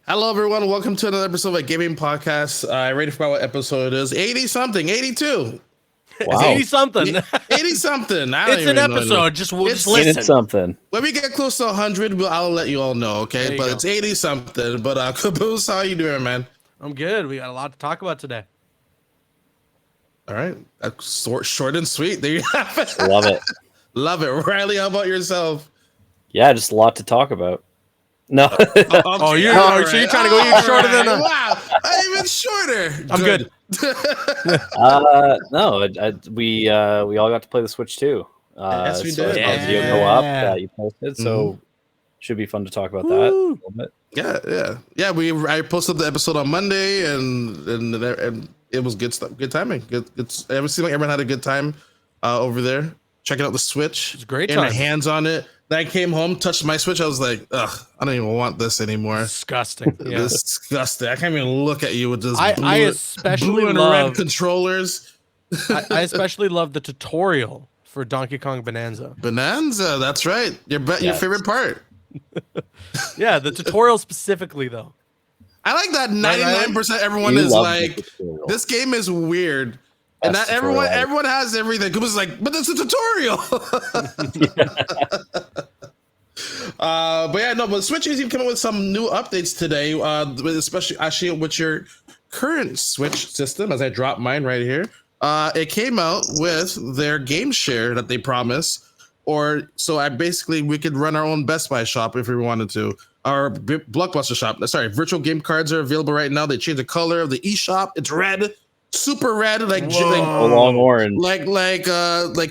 Hello, everyone. Welcome to another episode of a gaming podcast. I already forgot what episode it is. 80 something, 82. Wow. It's 80 something. 80 something. It's an episode. Just listen. It's something. When we get close to 100, I'll let you all know, okay? But it's 80 something. But Caboose, how you doing, man? I'm good. We got a lot to talk about today. All right. Short and sweet. There you have it. Love it. Love it. Riley, how about yourself? Yeah, just a lot to talk about. No. Okay. So you're trying to go even shorter than wow, even shorter. I'm good. No, we all got to play the Switch too. Yes, we so did. As you go up, you posted, so should be fun to talk about that a little bit. Yeah. I posted the episode on Monday, and it was good stuff. Good timing. It seemed like everyone had a good time over there checking out the Switch. It's great. Getting my hands on it. Then I came home, touched my Switch. I was like, ugh, I don't even want this anymore. Disgusting. Yeah. Disgusting. I can't even look at you with this I especially blue and red controllers. I especially love the tutorial for Donkey Kong Bonanza. Bonanza, that's right. Your favorite part. Yeah, the tutorial specifically, though. I like that 99% everyone is like, this game is weird. And not everyone has everything. It was like, but it's a tutorial. But Switch is even coming with some new updates today, especially actually with your current Switch system. As I drop mine right here, it came out with their game share that they promise, we could run our own Best Buy shop if we wanted to. Our Blockbuster shop. Sorry, virtual game cards are available right now. They changed the color of the eShop. It's red. Super red, like a long orange, like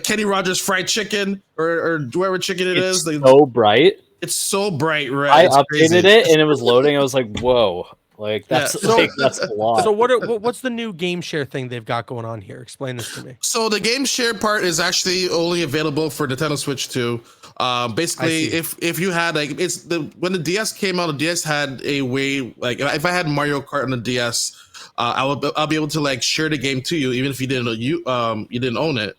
Kenny Rogers fried chicken or whatever chicken it's is. So bright. It's so bright red. I updated it and it was loading. I was like, whoa, like that's that's a lot. So what's the new game share thing they've got going on here? Explain this to me. So the game share part is actually only available for Nintendo Switch 2. Basically, if you had when the DS came out, the DS had a way if I had Mario Kart on the DS. I'll be able to share the game to you, even if you didn't own it,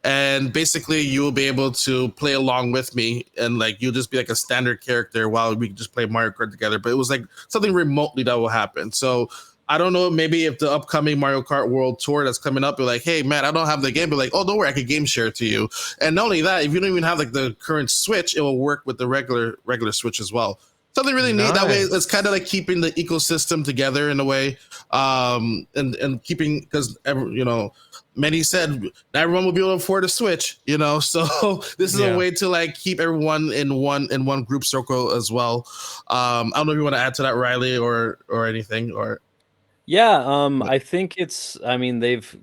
and basically you will be able to play along with me, and you'll just be like a standard character while we can just play Mario Kart together. But it was like something remotely that will happen. So I don't know, maybe if the upcoming Mario Kart World Tour that's coming up, you're like, hey man, I don't have the game, but oh, don't worry, I can game share it to you. And not only that, if you don't even have the current Switch, it will work with the regular Switch as well. Something really neat. That way, it's kind of like keeping the ecosystem together in a way, and keeping, because many said not everyone will be able to afford a Switch, So this is a way to keep everyone in one group circle as well. I don't know if you want to add to that, Riley, or anything, or. Yeah, I think they've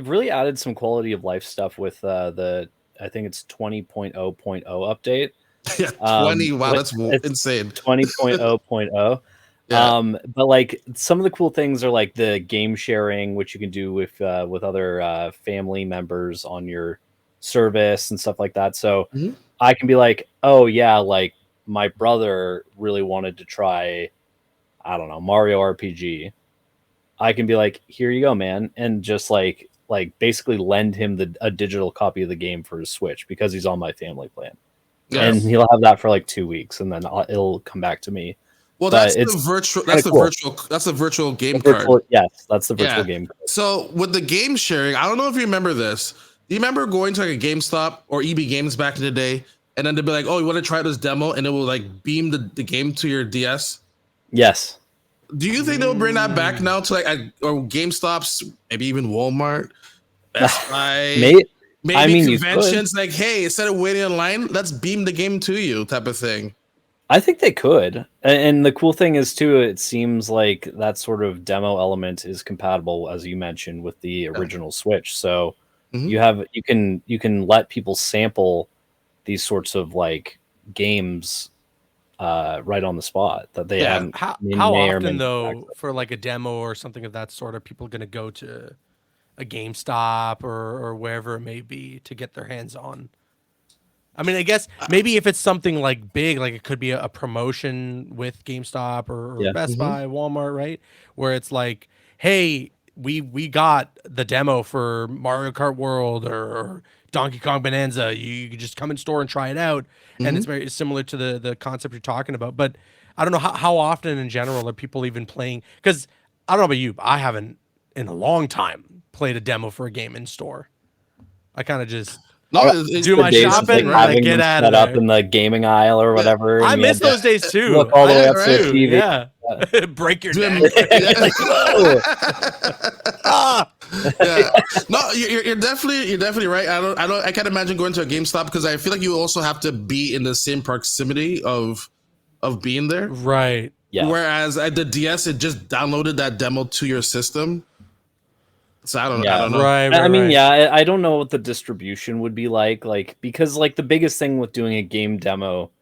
really added some quality of life stuff with I think it's 20.0.0 update. Yeah, 20. Wow, that's insane. 20.0.0. Yeah. But some of the cool things are the game sharing, which you can do with other family members on your service and stuff like that. So I can be like, oh yeah, my brother really wanted to try, I don't know, Mario RPG. I can be like, here you go, man, and just basically lend him a digital copy of the game for his Switch because he's on my family plan. Yes. And he'll have that for 2 weeks, and then it'll come back to me. Well, that's the virtual. That's the virtual game card. Yes, that's the virtual game card. So with the game sharing, I don't know if you remember this. Do you remember going to a GameStop or EB Games back in the day, and then they'd be like, "Oh, you want to try this demo?" And it will beam the game to your DS. Yes. Do you think they'll bring that back now to or GameStops, maybe even Walmart, Best Buy? Maybe conventions hey, instead of waiting in line, let's beam the game to you, type of thing. I think they could, and the cool thing is too, it seems like that sort of demo element is compatible, as you mentioned, with the original Switch. So you can let people sample these sorts of games right on the spot that they haven't. How often though, for a demo or something of that sort, are people going to go to a GameStop or wherever it may be to get their hands on? I mean, I guess maybe if it's something big, it could be a promotion with GameStop or Best Buy, Walmart, right? Where it's hey, we got the demo for Mario Kart World or Donkey Kong Bonanza. You can just come in store and try it out. And it's very similar to the concept you're talking about. But I don't know how often in general are people even playing, because I don't know about you, but I haven't in a long time played a demo for a game in store. I kind of just do my shopping and I get out of up there. in the gaming aisle or whatever. I miss those days too. Look all the way up to the TV. Yeah. Break your neck. Yeah. No, you're definitely right. I can't imagine going to a GameStop because I feel like you also have to be in the same proximity of being there. Right. Yeah. Whereas at the DS, it just downloaded that demo to your system. So I don't know. Right. I mean, yeah, I don't know what the distribution would be like, because like the biggest thing with doing a game demo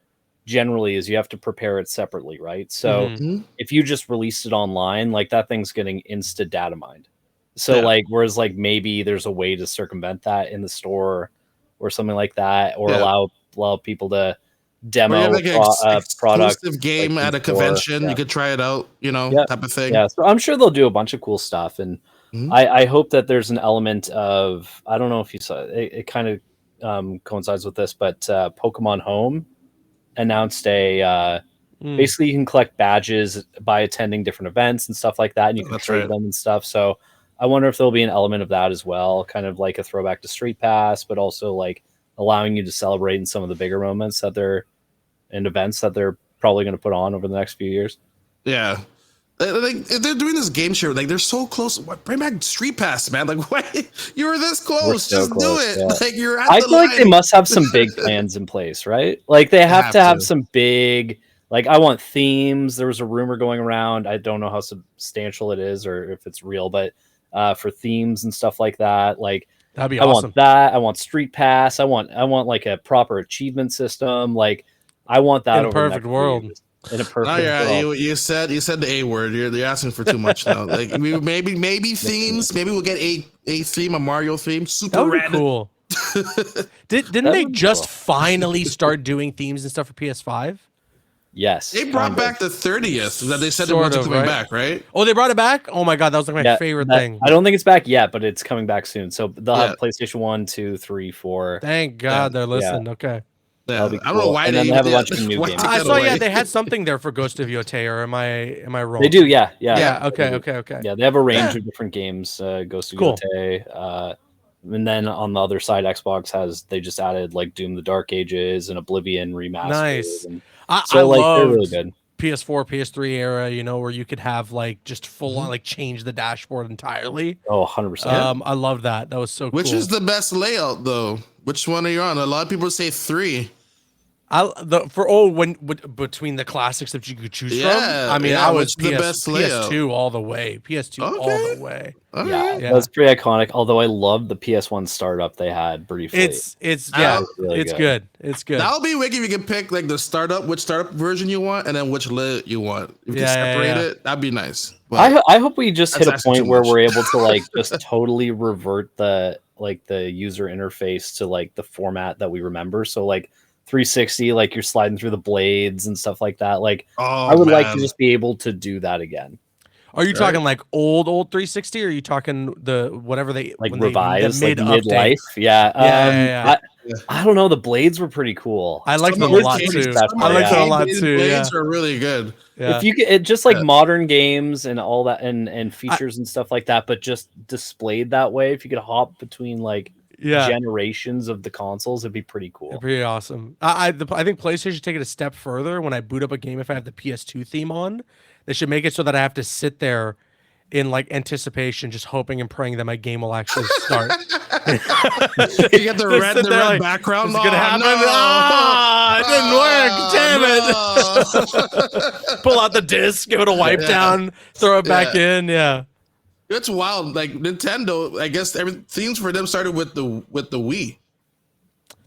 generally is you have to prepare it separately, right? So if you just released it online, like that thing's getting insta data mined. So like, whereas like maybe there's a way to circumvent that in the store or something like that, or allow people to demo like a product exclusive game like at a convention. You could try it out, type of thing. Yeah, so I'm sure they'll do a bunch of cool stuff, and I hope that there's an element of, I don't know if you saw it, it kind of coincides with this, but Pokemon Home announced basically you can collect badges by attending different events and stuff like that, and you can trade them and stuff. So I wonder if there'll be an element of that as well, kind of like a throwback to Street Pass, but also like allowing you to celebrate in some of the bigger moments and events that they're probably going to put on over the next few years. Yeah. Like they're doing this game share, like they're so close. Bring back Street Pass, man! Like, what? You were this close. Just do it. Yeah. Like you're at I feel like they must have some big plans in place, right? Like they have to have some big. Like I want themes. There was a rumor going around. I don't know how substantial it is or if it's real, but for themes and stuff like that, like that'd be awesome. I want that. I want Street Pass. I want like a proper achievement system. Like I want that in a perfect world. In a perfect world. You said the A word. You're asking for too much now. Like maybe themes. Maybe we'll get a theme, a Mario theme. Super that would random. Be cool. Didn't they just finally start doing themes and stuff for PS5? Yes. They brought back the 30th that they said it wasn't coming back, right? Oh, they brought it back? Oh my god, that was like my favorite thing. I don't think it's back yet, but it's coming back soon. So they'll have PlayStation 1, 2, 3, 4. Thank God they're listening. Okay. Yeah. Cool. I don't know why they have a bunch of new games. I saw they had something there for Ghost of Yotei, or am I wrong? They do, yeah. Okay. Yeah, they have a range of different games. Ghost of Yotei, and then on the other side, Xbox they just added like Doom: The Dark Ages and Oblivion remastered. Nice. I love they're really good. PS4, PS3 era, where you could have like just full on like change the dashboard entirely. Oh, 100%. I love that. That was so cool. Which is the best layout though? Which one are you on? A lot of people say 3. Between the classics that you could choose from. I mean, I was PS2 all the way. PS2 all the way. Yeah, that's pretty iconic. Although I love the PS1 startup they had briefly. It's good. It's good. That'll be wicked if you can pick like which startup version you want, and then which lit you want. If you can separate it, that'd be nice. But I hope we just hit a point where we're able to like just totally revert the user interface to like the format that we remember. So like 360, like you're sliding through the blades and stuff like that. Like I would like to just be able to do that again. Are you talking like old 360, or are you talking the whatever they like revised, like midlife? Yeah. I don't know. The blades were pretty cool. I like them a lot too. Blades are really good. Yeah. If you get just like modern games and all that and features and stuff like that, but just displayed that way, if you could hop between like generations of the consoles, it'd be pretty cool. It'd be pretty awesome. I think PlayStation should take it a step further. When I boot up a game, if I have the PS2 theme on, they should make it so that I have to sit there in like anticipation, just hoping and praying that my game will actually start. You get the red background. It's gonna happen. It didn't work. Damn it! Pull out the disc, give it a wipe down, throw it back in. Yeah. It's wild. Like Nintendo, I guess themes for them started with the Wii.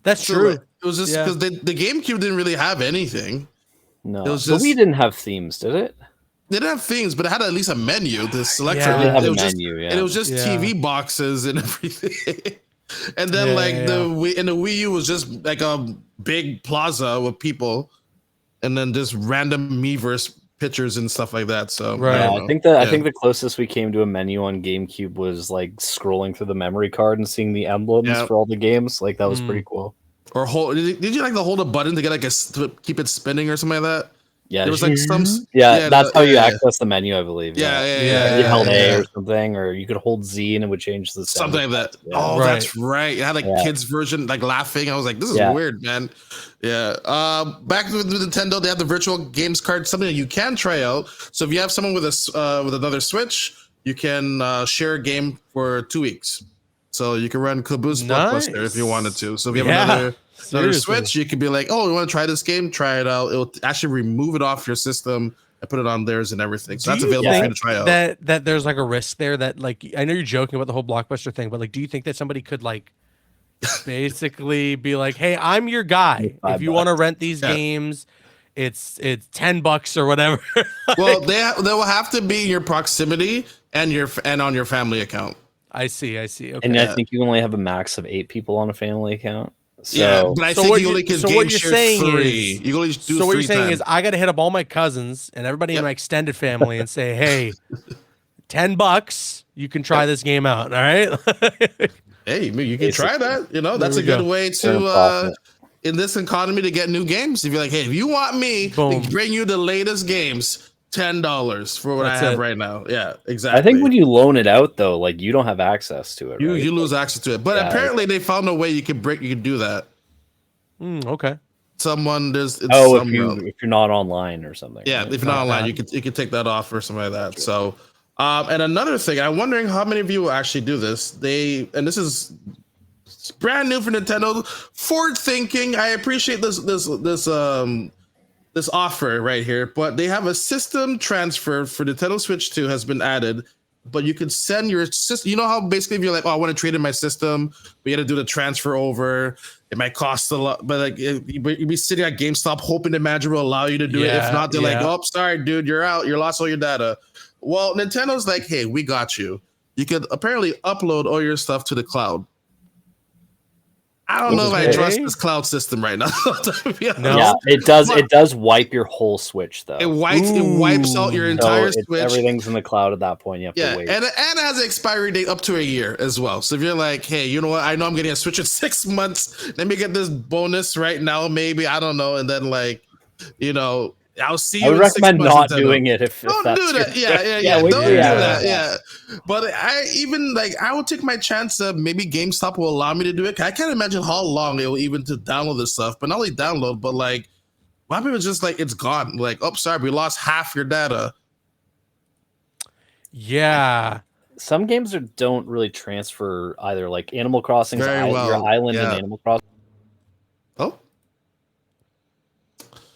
That's true. Like, it was just because the GameCube didn't really have anything. No, the Wii didn't have themes, did it? They didn't have themes, but it had at least a menu to select from. And it was just TV boxes and everything. And then the Wii U was just like a big plaza with people, and then just random Miiverse pictures and stuff like that. So I think the closest we came to a menu on GameCube was like scrolling through the memory card and seeing the emblems for all the games. Like that was pretty cool. Or did you like to hold a button to get like to keep it spinning or something like that? Yeah, There was like some. that's how you access the menu, I believe. Yeah. You held A or something, or you could hold Z and it would change the sound. Something like that. Yeah. Oh, that's right. It had like kids version, like laughing. I was like, this is weird, man. Yeah. Back with Nintendo, they have the virtual games card, something that you can try out. So if you have someone with with another Switch, you can share a game for 2 weeks. So you can run Caboose Blockbuster if you wanted to. So if you have another Switch, you could be like, oh, you want to try this game? Try it out. It'll actually remove it off your system and put it on theirs and everything. So that's available for you to try out. That there's like a risk there that, like, I know you're joking about the whole Blockbuster thing, but like, do you think that somebody could like basically be like, hey, I'm your guy. If you want to rent these games, it's $10 or whatever. Well, they will have to be in your proximity and on your family account. I see. Okay. And I think you only have a max of 8 people on a family account. So, yeah, but I think you only can game share 3. You only do so what you're saying is I got to hit up all my cousins and everybody in my extended family and say, hey, $10, you can try this game out. All right. Hey, you can try that. You know, that's a good way to in this economy to get new games. If you're like, hey, if you want me to bring you the latest games, $10 for what I have right now. Yeah, exactly. I think when you loan it out though, like you don't have access to it. You lose access to it. But apparently they found a way you can do that. Okay. If you're not online or something. Yeah, right? if you're not online, you can take that off or something like that. Sure. So and another thing, I'm wondering how many of you will actually do this. This is brand new for Nintendo. Forward thinking. I appreciate this offer right here, but they have a system transfer for Nintendo Switch 2 has been added, but you could send your system. You know how basically if you're like, oh, I want to trade in my system, but you got to do the transfer over. It might cost a lot, but like you'd be sitting at GameStop hoping the manager will allow you to do it. If not, they're like, oh, sorry, dude, you're out. You lost all your data. Well, Nintendo's like, hey, we got you. You could apparently upload all your stuff to the cloud. I don't know if I trust this cloud system right now. No. Yeah, it does. It does wipe your whole Switch though. It wipes out your entire Switch. Everything's in the cloud at that point. You have to wait. And it has an expiry date up to a year as well. So if you're like, hey, you know what? I know I'm getting a Switch in 6 months. Let me get this bonus right now. Maybe I don't know. And then I'll see you. I would recommend not doing it if don't that's do that. Yeah. Don't do that. Yeah. But I would take my chance of maybe GameStop will allow me to do it. I can't imagine how long it will even to download this stuff. But not only download, but like, what happens just like it's gone? Like, oh, sorry, we lost half your data. Yeah. Some games don't really transfer either. Like Animal Crossing's your island in Animal Crossing. Oh.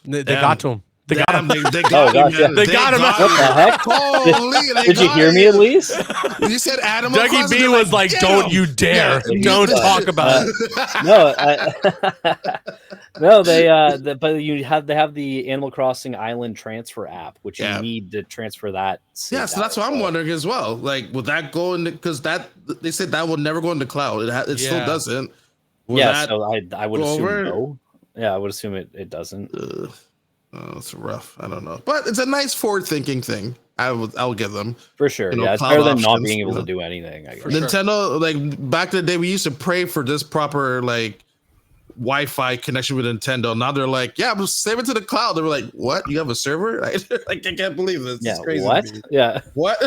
They got to him. They got him. They got him. They got him. What the heck? Holy, did you hear me at least? You said Animal Dougie Crossing. B was like, "Don't you dare! Don't talk about it." No, they have the Animal Crossing Island transfer app, which you need to transfer that. Yeah, so that's what I'm wondering as well. Like, will that go in? Because they said that will never go in the cloud. It still doesn't. So I would assume no. Yeah, I would assume it doesn't. Oh, it's rough. I don't know, but it's a nice forward-thinking thing. I'll give them for sure. Yeah, it's better than not being able to do anything. I guess. Nintendo, like back in the day, we used to pray for this proper like Wi-Fi connection with Nintendo. Now they're like, yeah, we'll save it to the cloud. They were like, what? You have a server? I can't believe this. Yeah, it's crazy. What? Yeah. What?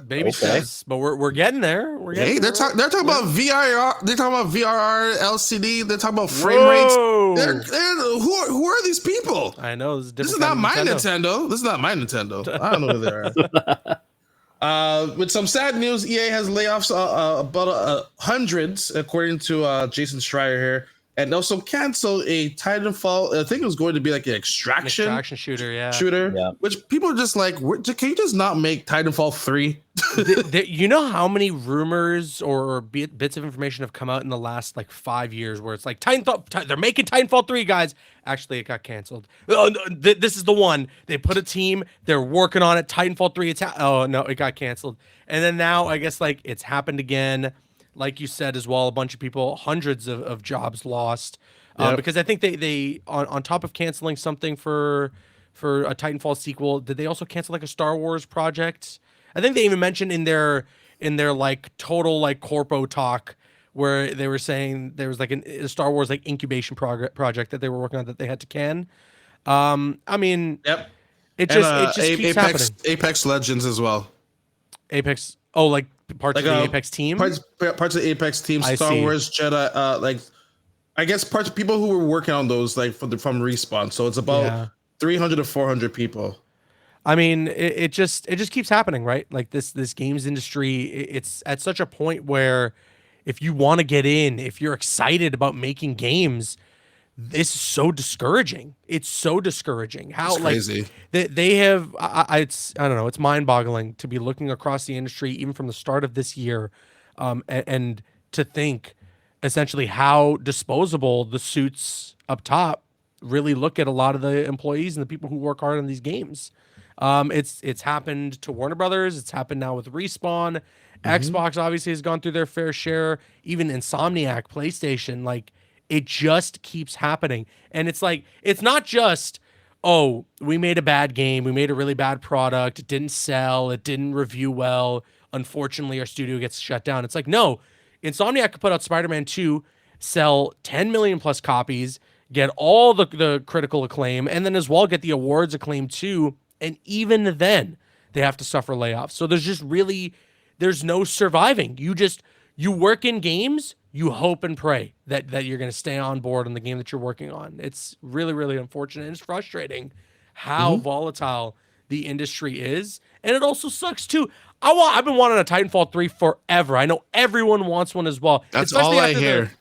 Baby steps, but we're getting there. They're talking about VR. They're talking about VRR, LCD. They're talking about frame rates. Who are these people? I know this is not my Nintendo. This is not my Nintendo. I don't know who they are. With some sad news, EA has layoffs about hundreds, according to Jason Schreier here, and also canceled a Titanfall. I think it was going to be like an extraction shooter. Which people are just like, can you just not make Titanfall 3? You know how many rumors or bits of information have come out in the last like 5 years where it's like they're making Titanfall 3, guys. Actually, it got canceled. Oh, no, this is the one. They put a team. They're working on it. Titanfall 3. It got canceled. And then now I guess like it's happened again. Like you said as well, a bunch of people, hundreds of jobs lost. Because I think they on top of canceling something for a Titanfall sequel, did they also cancel like a Star Wars project? I think they even mentioned in their like total like corpo talk where they were saying there was like a Star Wars like incubation project that they were working on that they had to can. I mean, Yep. it And just keeps happening. Apex Legends as well. Apex. Oh, like parts Like of the Apex team. parts of the Apex team, I Star see. Wars Jedi, like I guess parts of people who were working on those like from Respawn. So it's about 300 to 400 people. I mean, it just keeps happening, right? Like this games industry, it's at such a point where if you want to get in, if you're excited about making games, this is so discouraging. It's so discouraging. How It's crazy. like they have I don't know, it's mind-boggling to be looking across the industry even from the start of this year, and to think essentially how disposable the suits up top really look at a lot of the employees and the people who work hard on these games. It's happened to Warner Brothers. It's happened now with Respawn. Xbox obviously has gone through their fair share. Even Insomniac, PlayStation, like it just keeps happening. And it's like it's not just, oh, we made a bad game, we made a really bad product, it didn't sell, it didn't review well. Unfortunately, our studio gets shut down. It's like, no, Insomniac could put out Spider-Man 2, sell 10 million plus copies, get all the critical acclaim, and then as well get the awards acclaim too. And even then, they have to suffer layoffs. So there's no surviving. You work in games, you hope and pray that you're going to stay on board on the game that you're working on. It's really, really unfortunate. And it's frustrating how volatile the industry is. And it also sucks too. I've been wanting a Titanfall 3 forever. I know everyone wants one as well. That's all I hear.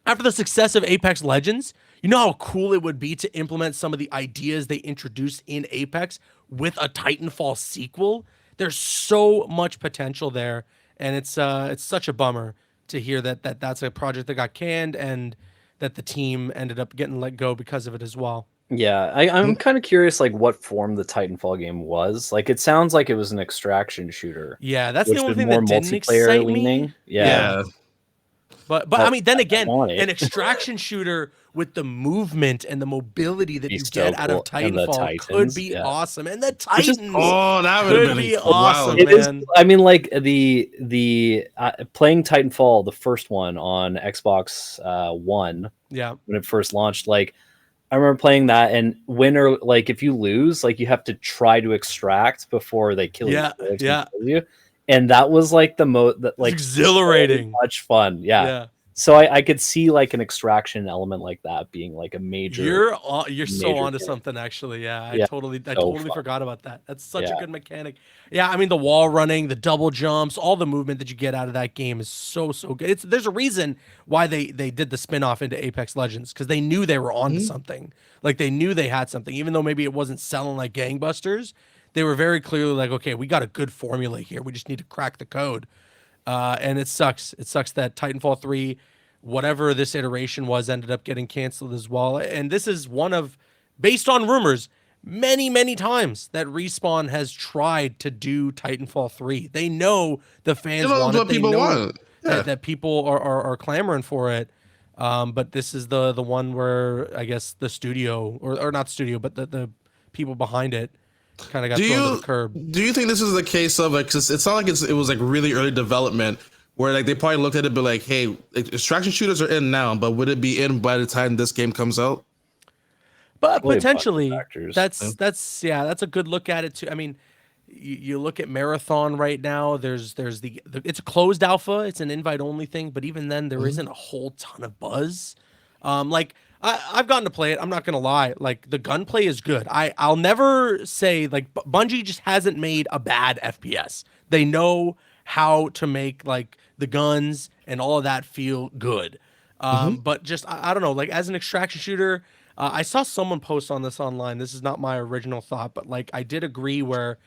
After the success of Apex Legends, you know how cool it would be to implement some of the ideas they introduced in Apex with a Titanfall sequel? There's so much potential there, and it's such a bummer to hear that's a project that got canned and that the team ended up getting let go because of it as well. Yeah, I'm kind of curious, like what form the Titanfall game was. Like, it sounds like it was an extraction shooter. Yeah, that's which the only was thing more that didn't multiplayer excite leaning. me. Yeah. But I mean, then again, want it. an extraction shooter with the movement and the mobility that you so get out of cool. And the Titanfall could Titans, be yeah. awesome. And the Which is Titans Oh, that would have could been be wild. awesome, It is. man. I mean, like the playing Titanfall, the first one on Xbox One, Yeah. when it first launched, like I remember playing that, and winner, like if you lose, like you have to try to extract before they kill Yeah, you. Like, yeah. kill you. And that was like the like exhilarating. So much fun. Yeah. So I could see like an extraction element like that being like a major. You're so onto something, actually. Yeah, I totally forgot about that. That's such a good mechanic. Yeah, I mean the wall running, the double jumps, all the movement that you get out of that game is so good. There's a reason why they did the spin-off into Apex Legends, because they knew they were onto something. Like they knew they had something, even though maybe it wasn't selling like gangbusters. They were very clearly like, okay, we got a good formula here. We just need to crack the code. And it sucks. It sucks that Titanfall 3, whatever this iteration was, ended up getting canceled as well. And this is one of, based on rumors, many times that Respawn has tried to do Titanfall 3. They know the fans want it. They know that people are clamoring for it. But this is the one where I guess the studio, or not studio, but the people behind it kind of got thrown to the curb. Do you think this is the case of like, cause it's not like it was like really early development where like they probably looked at it, but like, hey, extraction shooters are in now, but would it be in by the time this game comes out? But potentially, that's a good look at it too. I mean, you look at Marathon right now. There's the it's a closed alpha. It's an invite only thing, but even then, there isn't a whole ton of buzz. Like I've gotten to play it. I'm not gonna lie. Like the gunplay is good. I'll never say like Bungie just hasn't made a bad FPS. They know how to make like the guns and all of that feel good. But just I don't know. Like as an extraction shooter, I saw someone post on this online. This is not my original thought, but like I did agree where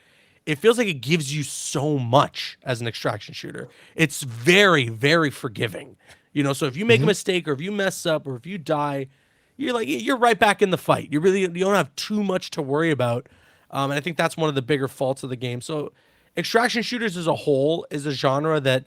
it feels like it gives you so much as an extraction shooter. It's very forgiving. You know, so if you make a mistake or if you mess up or if you die, you're right back in the fight. You don't have too much to worry about. And I think that's one of the bigger faults of the game. So extraction shooters as a whole is a genre that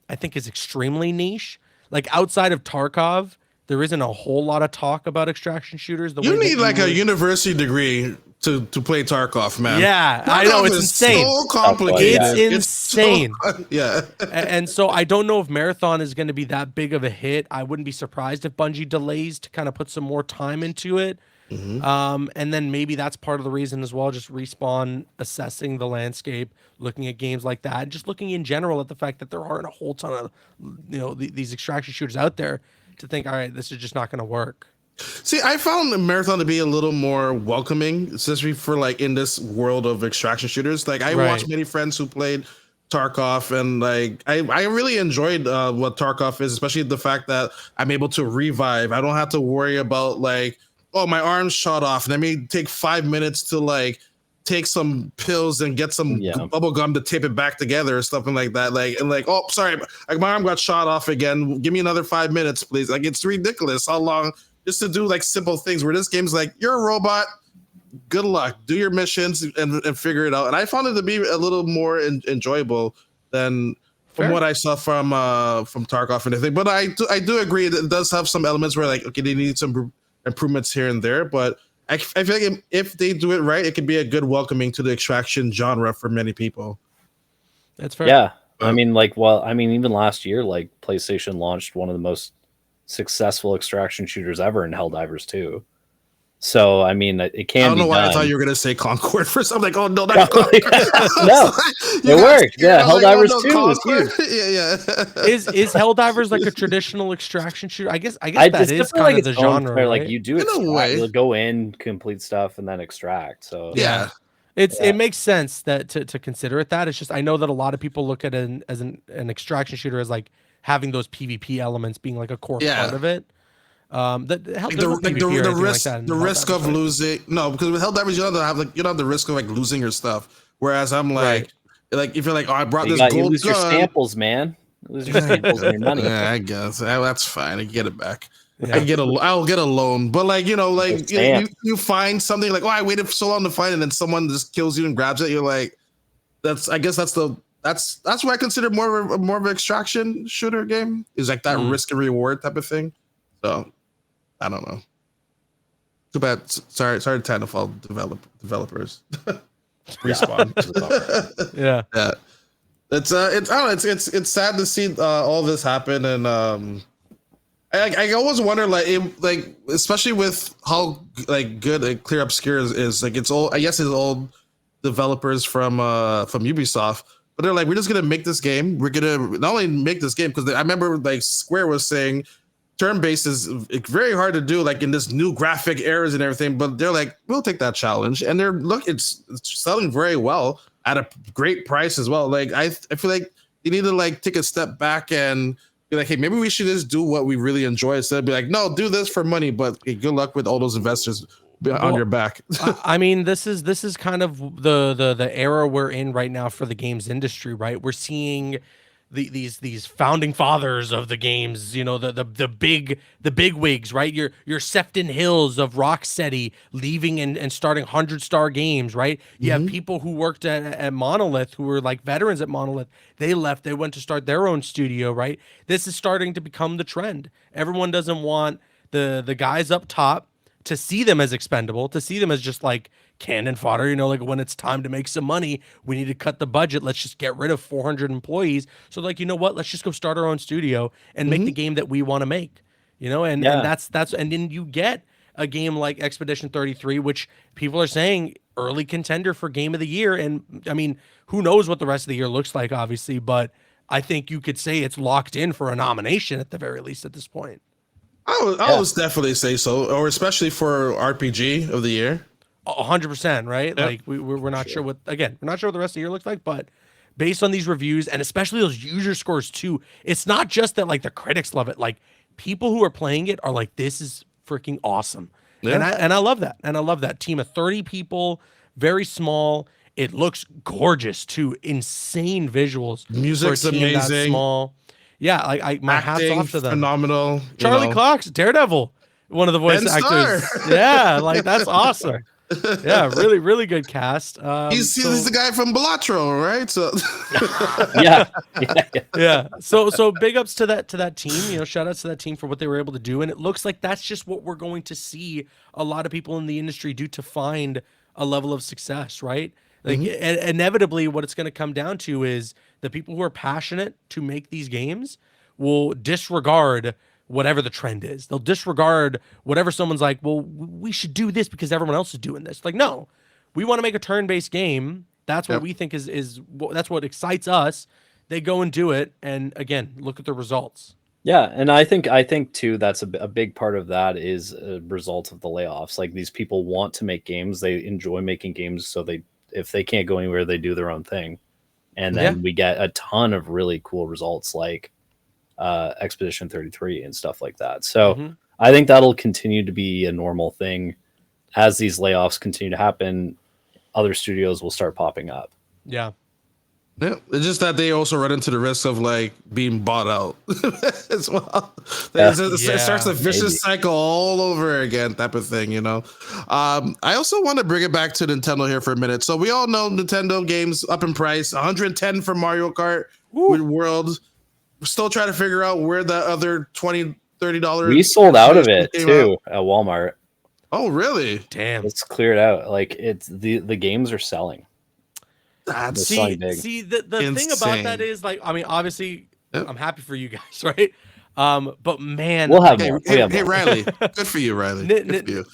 I think is extremely niche. Like outside of Tarkov, there isn't a whole lot of talk about extraction shooters. You need like a university degree to play Tarkov, man. Yeah, Tarkov I know, it's insane. So complicated. It's insane. Yeah. And so I don't know if Marathon is going to be that big of a hit. I wouldn't be surprised if Bungie delays to kind of put some more time into it. And then maybe that's part of the reason as well, just Respawn assessing the landscape, looking at games like that, just looking in general at the fact that there aren't a whole ton of, these extraction shooters out there to think, all right, this is just not going to work. See, I found Marathon to be a little more welcoming, especially for like in this world of extraction shooters. Like I watched many friends who played Tarkov, and like I really enjoyed what Tarkov is, especially the fact that I'm able to revive. I don't have to worry about like, oh, my arm's shot off, and let me take 5 minutes to like take some pills and get some bubble gum to tape it back together or something like that. Like, and like, oh, sorry, like my arm got shot off again. Give me another 5 minutes, please. Like, it's ridiculous how long just to do like simple things where this game's like, you're a robot. Good luck. Do your missions and figure it out. And I found it to be a little more enjoyable than from what I saw from Tarkov and everything. But I do agree that it does have some elements where like, okay, they need some improvements here and there. But I feel like if they do it right, it could be a good welcoming to the extraction genre for many people. That's fair. Yeah. I mean, even last year, like PlayStation launched one of the most successful extraction shooters ever in Helldivers 2. So I mean, it can. I don't know why done. I thought you were gonna say Concord for something. Like, oh no, not Concord. No, it worked. Yeah, Helldivers 2 was huge. Yeah. Is Helldivers like a traditional extraction shooter? I guess that is kind of the genre. Where, right? like you do extract, you'll go in, complete stuff, and then extract. So yeah. It makes sense that to consider it that. It's just I know that a lot of people look at it as an extraction shooter as like having those PvP elements being like a core part of it. The risk of losing because with Helldivers you don't have the risk of like losing your stuff. Whereas I'm like if you're like, oh, I brought this gold gun. Lose your samples, man. Lose your samples and your money. Yeah, I guess that's fine. I can get it back. Yeah. I'll get a loan. But like you find something like, oh, I waited so long to find it, and then someone just kills you and grabs it. You're like, that's what I consider more of an extraction shooter game. Is like that risk and reward type of thing. So I don't know. Too bad. Sorry, Titanfall developers. Respawn. Yeah. It's sad to see all this happen, and I always wonder especially with how like good Clear Obscure is like it's old. I guess it's old developers from Ubisoft, but they're like, we're just gonna make this game. We're gonna not only make this game because I remember like Square was saying turn-based is very hard to do like in this new graphic eras and everything, but they're like, we'll take that challenge, and it's selling very well at a great price as well. Like I feel like you need to like take a step back and be like, hey, maybe we should just do what we really enjoy instead of be like, no, do this for money, but hey, good luck with all those investors on your back. I mean, this is kind of the era we're in right now for the games industry, right? We're seeing these founding fathers of the games, the big wigs, right? Your Sefton Hills of Rocksteady leaving and starting 100-star games, right? You have people who worked at Monolith who were like veterans at Monolith. They left, they went to start their own studio, right? This is starting to become the trend. Everyone doesn't want the guys up top to see them as expendable, to see them as just like cannon fodder, like when it's time to make some money, we need to cut the budget. Let's just get rid of 400 employees. So like, you know what? Let's just go start our own studio and make the game that we want to make, and that's, and then you get a game like Expedition 33, which people are saying early contender for game of the year. And I mean, who knows what the rest of the year looks like, obviously, but I think you could say it's locked in for a nomination at the very least at this point. I would definitely say so, or especially for RPG of the year. 100%, right? Yep. Like we're not sure what the rest of the year looks like, but based on these reviews and especially those user scores too, it's not just that like the critics love it. Like people who are playing it are like, this is freaking awesome. Yeah. And I love that. And I love that team of 30 people, very small. It looks gorgeous too. Insane visuals. Music's amazing. That small. Yeah, like my hat's off to them. Phenomenal. Charlie Cox, Daredevil, one of the voice actors. Yeah, like that's awesome. Yeah, really, really good cast. He's the guy from Balatro, right? So yeah. So big ups to that team. Shout outs to that team for what they were able to do. And it looks like that's just what we're going to see a lot of people in the industry do to find a level of success, right? Like inevitably, what it's going to come down to is the people who are passionate to make these games will disregard whatever the trend is. They'll disregard whatever someone's like, well, we should do this because everyone else is doing this. Like, no, we want to make a turn-based game. That's what we think is that's what excites us. They go and do it, and again, look at the results. Yeah, and I think too that's a big part of that is a result of the layoffs. Like, these people want to make games, they enjoy making games, so if they can't go anywhere, they do their own thing, and then we get a ton of really cool results like Expedition 33 and stuff like that. So I think that'll continue to be a normal thing as these layoffs continue to happen. Other studios will start popping up. Yeah. Yeah, it's just that they also run into the risk of like being bought out as well. It starts a vicious cycle all over again, type of thing, you know. I also want to bring it back to Nintendo here for a minute. So we all know Nintendo games up in price, 110 for Mario Kart with World. We're still trying to figure out where the other $20-$30. We sold out of it too at Walmart. Oh, really? Damn. It's cleared out. Like, it's the games are selling. See, the thing about that is, like, I mean, obviously, I'm happy for you guys, right? But man, we'll have more. Hey, Riley, good for you, Riley. Good for you.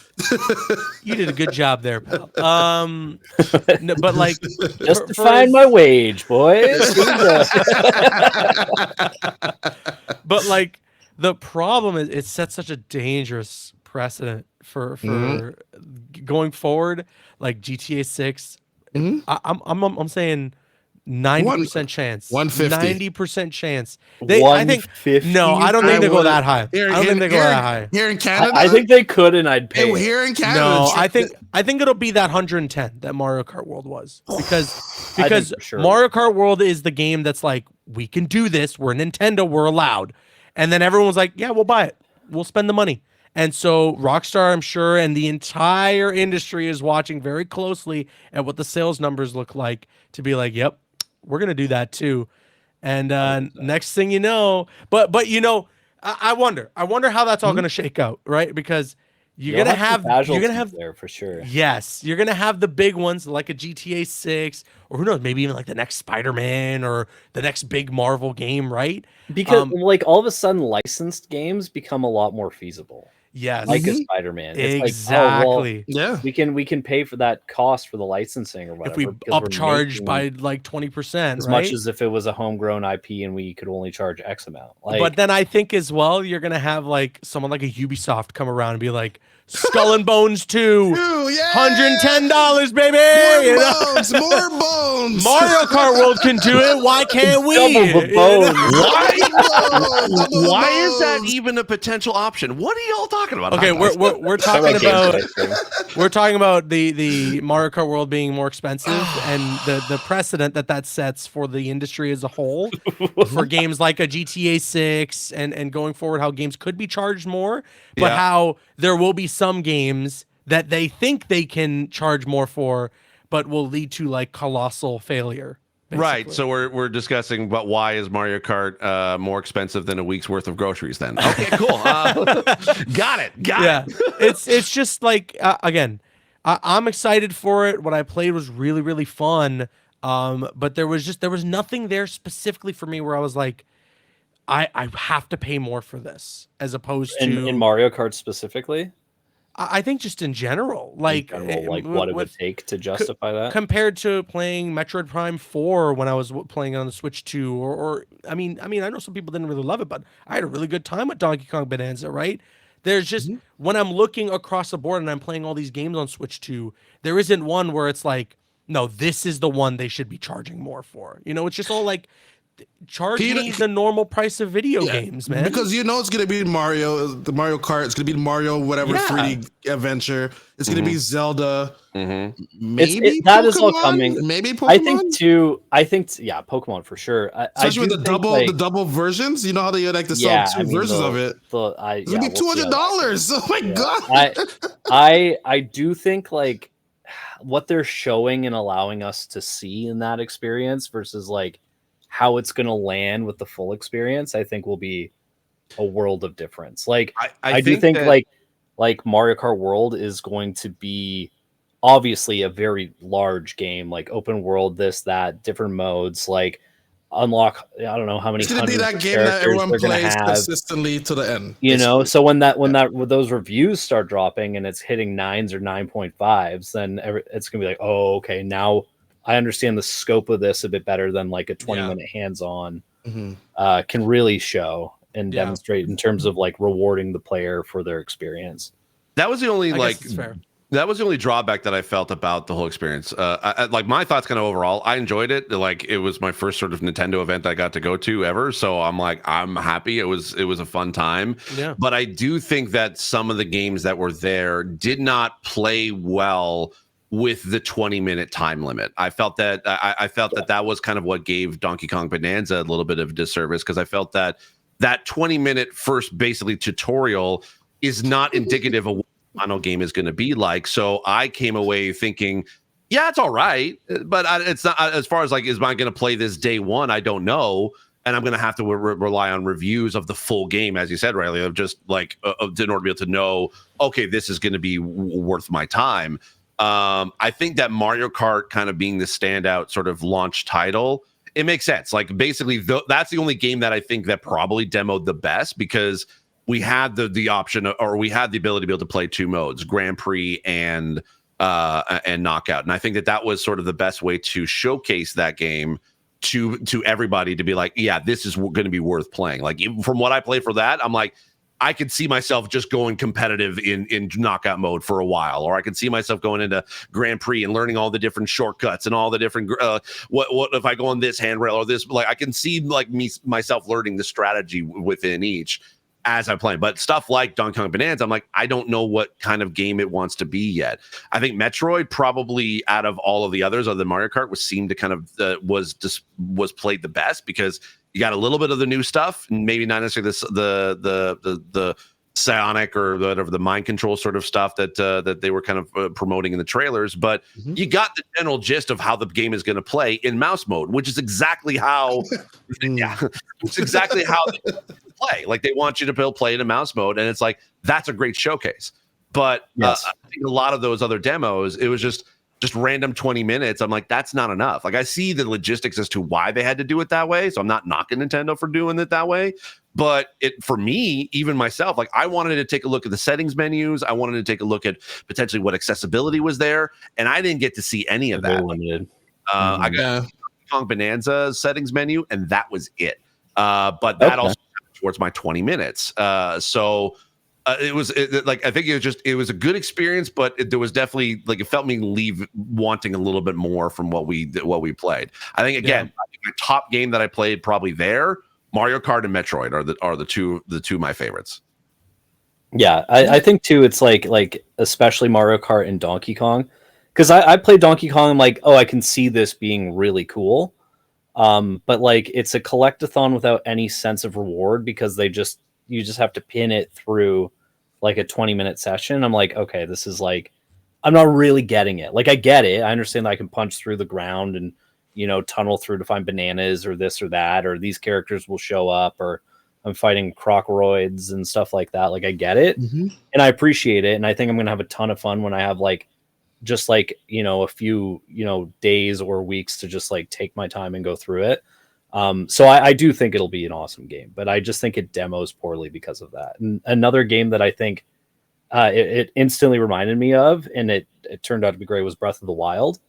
You did a good job there, pal. No, but like, just to find my wage, boys. But like, the problem is, it sets such a dangerous precedent for going forward. Like GTA 6. I'm saying 90% chance, 90% chance. I think no, I don't think they go that high. I don't think they go that high. Here in Canada, I think they could, and I'd pay. Here in Canada, no, I think it'll be that 110 that Mario Kart World was because sure. Mario Kart World is the game that's like, we can do this. We're Nintendo. We're allowed, and then everyone was like, yeah, we'll buy it. We'll spend the money. And so Rockstar, I'm sure, and the entire industry is watching very closely at what the sales numbers look like to be like, yep, we're going to do that too. And next thing you know, but you know, I wonder how that's all going to shake out, right? Because you're going to have there for sure. Yes, you're going to have the big ones like a GTA 6, or who knows, maybe even like the next Spider-Man or the next big Marvel game, right? Because like all of a sudden licensed games become a lot more feasible. Yes, like a Spider-Man. It's exactly. Like, oh, well, we can pay for that cost for the licensing or whatever. If we upcharge by like 20%, as much as if it was a homegrown IP and we could only charge X amount. Like, but then I think as well, you're gonna have like someone like a Ubisoft come around and be like, Skull and Bones 2, $110, baby. More bones. Mario Kart World can do it. Why can't we? Double the bones. Why is that even a potential option? What are y'all talking about? Okay, we're talking about the Mario Kart World being more expensive and the precedent that sets for the industry as a whole for games like a GTA 6 and going forward, how games could be charged more, but how there will be some games that they think they can charge more for, but will lead to like colossal failure. Basically. Right. So we're discussing about why is Mario Kart more expensive than a week's worth of groceries then. Okay, cool. Got it. It's just like, again, I'm excited for it. What I played was really, really fun. But there was nothing there specifically for me where I was like, I have to pay more for this, as opposed to in Mario Kart specifically. I think just in general, like what it would take to justify that, compared to playing Metroid Prime 4 when I was playing on the Switch 2, or I mean, I know some people didn't really love it, but I had a really good time with Donkey Kong Bonanza, right? There's just when I'm looking across the board and I'm playing all these games on Switch 2, there isn't one where it's like, no, this is the one they should be charging more for. You know, it's just all like, charge me the normal price of video games, man. Because you know it's gonna be the Mario Kart. It's gonna be Mario whatever 3D adventure. It's gonna be Zelda. Maybe that is all coming. Maybe Pokemon. I think Pokemon for sure. Especially with the double versions. You know how they like to sell two versions of it. It's gonna be $200. Oh my god. I do think like what they're showing and allowing us to see in that experience versus like how it's going to land with the full experience, I think will be a world of difference. Like I do think that, like Mario Kart World is going to be obviously a very large game, like open world, this, that, different modes. Like unlock, I don't know how many It's gonna be hundreds that of game that characters everyone they're gonna plays have. consistently to the end. You know, basically. so when those reviews start dropping and it's hitting 9s or 9.5s, then it's gonna be like, oh, okay, now I understand the scope of this a bit better than like a 20-minute hands-on can really show and demonstrate in terms of like rewarding the player for their experience. That was the only fair. That was the only drawback that I felt about the whole experience. Like my thoughts, kind of overall, I enjoyed it. Like it was my first sort of Nintendo event I got to go to ever, so I'm happy. It was a fun time. Yeah. But I do think that some of the games that were there did not play well with the 20-minute time limit. I felt that that was kind of what gave Donkey Kong Bonanza a little bit of disservice, because I felt that 20-minute first basically tutorial is not indicative of what the final game is going to be like. So I came away thinking, yeah, it's all right, but it's not, as far as like, is I going to play this day one? I don't know. And I'm going to have to rely on reviews of the full game, as you said, Riley, of just like in order to be able to know, okay, this is going to be worth my time. I think that Mario Kart kind of being the standout sort of launch title, it makes sense. Like basically that's the only game that I think that probably demoed the best, because we had the option, or we had the ability to be able to play two modes, Grand Prix and Knockout. And I think that was sort of the best way to showcase that game to everybody, to be like, yeah, this is going to be worth playing. Like from what I played for that, I'm like, I could see myself just going competitive in knockout mode for a while, or I could see myself going into Grand Prix and learning all the different shortcuts and all the different what if I go on this handrail or this. Like I can see like myself learning the strategy within each as I'm playing. But stuff like Donkey Kong Bonanza, I'm like, I don't know what kind of game it wants to be yet. I think Metroid, probably out of all of the others other than Mario Kart, seemed to kind of was played the best, because you got a little bit of the new stuff, and maybe not necessarily the psionic or whatever, the mind control sort of stuff that they were kind of promoting in the trailers, but you got the general gist of how the game is going to play in mouse mode, which is exactly how it's exactly how they play. Like they want you to play in a mouse mode, and it's like, that's a great showcase. But I think a lot of those other demos, it was just random 20 minutes. I'm like, that's not enough. Like I see the logistics as to why they had to do it that way, so I'm not knocking Nintendo for doing it that way. But for me, even myself, like I wanted to take a look at the settings menus. I wanted to take a look at potentially what accessibility was there, and I didn't get to see any of that. I got Kong Bonanza settings menu, and that was it. But that also towards my 20 minutes. So it was like, I think it was a good experience, but there was definitely like, it felt me leave wanting a little bit more from what we played. I think again, my top game that I played probably there, Mario Kart and Metroid are the two of my favorites. Yeah, I think too, it's like especially Mario Kart and Donkey Kong, because I played Donkey Kong, I'm like, oh, I can see this being really cool. But like it's a collectathon without any sense of reward, because you just have to pin it through like a 20-minute session. I'm like, okay, this is like, I'm not really getting it. Like I get it. I understand that I can punch through the ground and, tunnel through to find bananas or this or that, or these characters will show up, or I'm fighting crocoroids and stuff like that. Like I get it and I appreciate it. And I think I'm going to have a ton of fun when I have like, just like, a few, days or weeks to just like take my time and go through it. So I do think it'll be an awesome game, but I just think it demos poorly because of that. And another game that I think it instantly reminded me of, and it turned out to be great, was Breath of the Wild.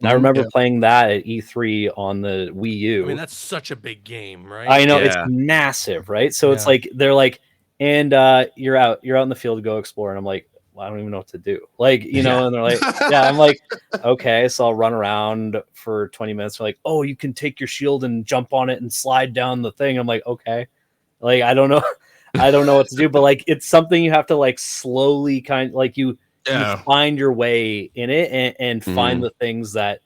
And I remember playing that at E3 on the Wii U. I mean, that's such a big game, right? I know, it's massive, right? So it's like, they're like, and you're out in the field to go explore. And I'm like, well, I don't even know what to do. Like, and they're like, I'm like, okay, so I'll run around for 20 minutes. They're like, oh, you can take your shield and jump on it and slide down the thing. I'm like, okay. Like, I don't know what to do, but like, it's something you have to like slowly kind of like you find your way in it and find the things that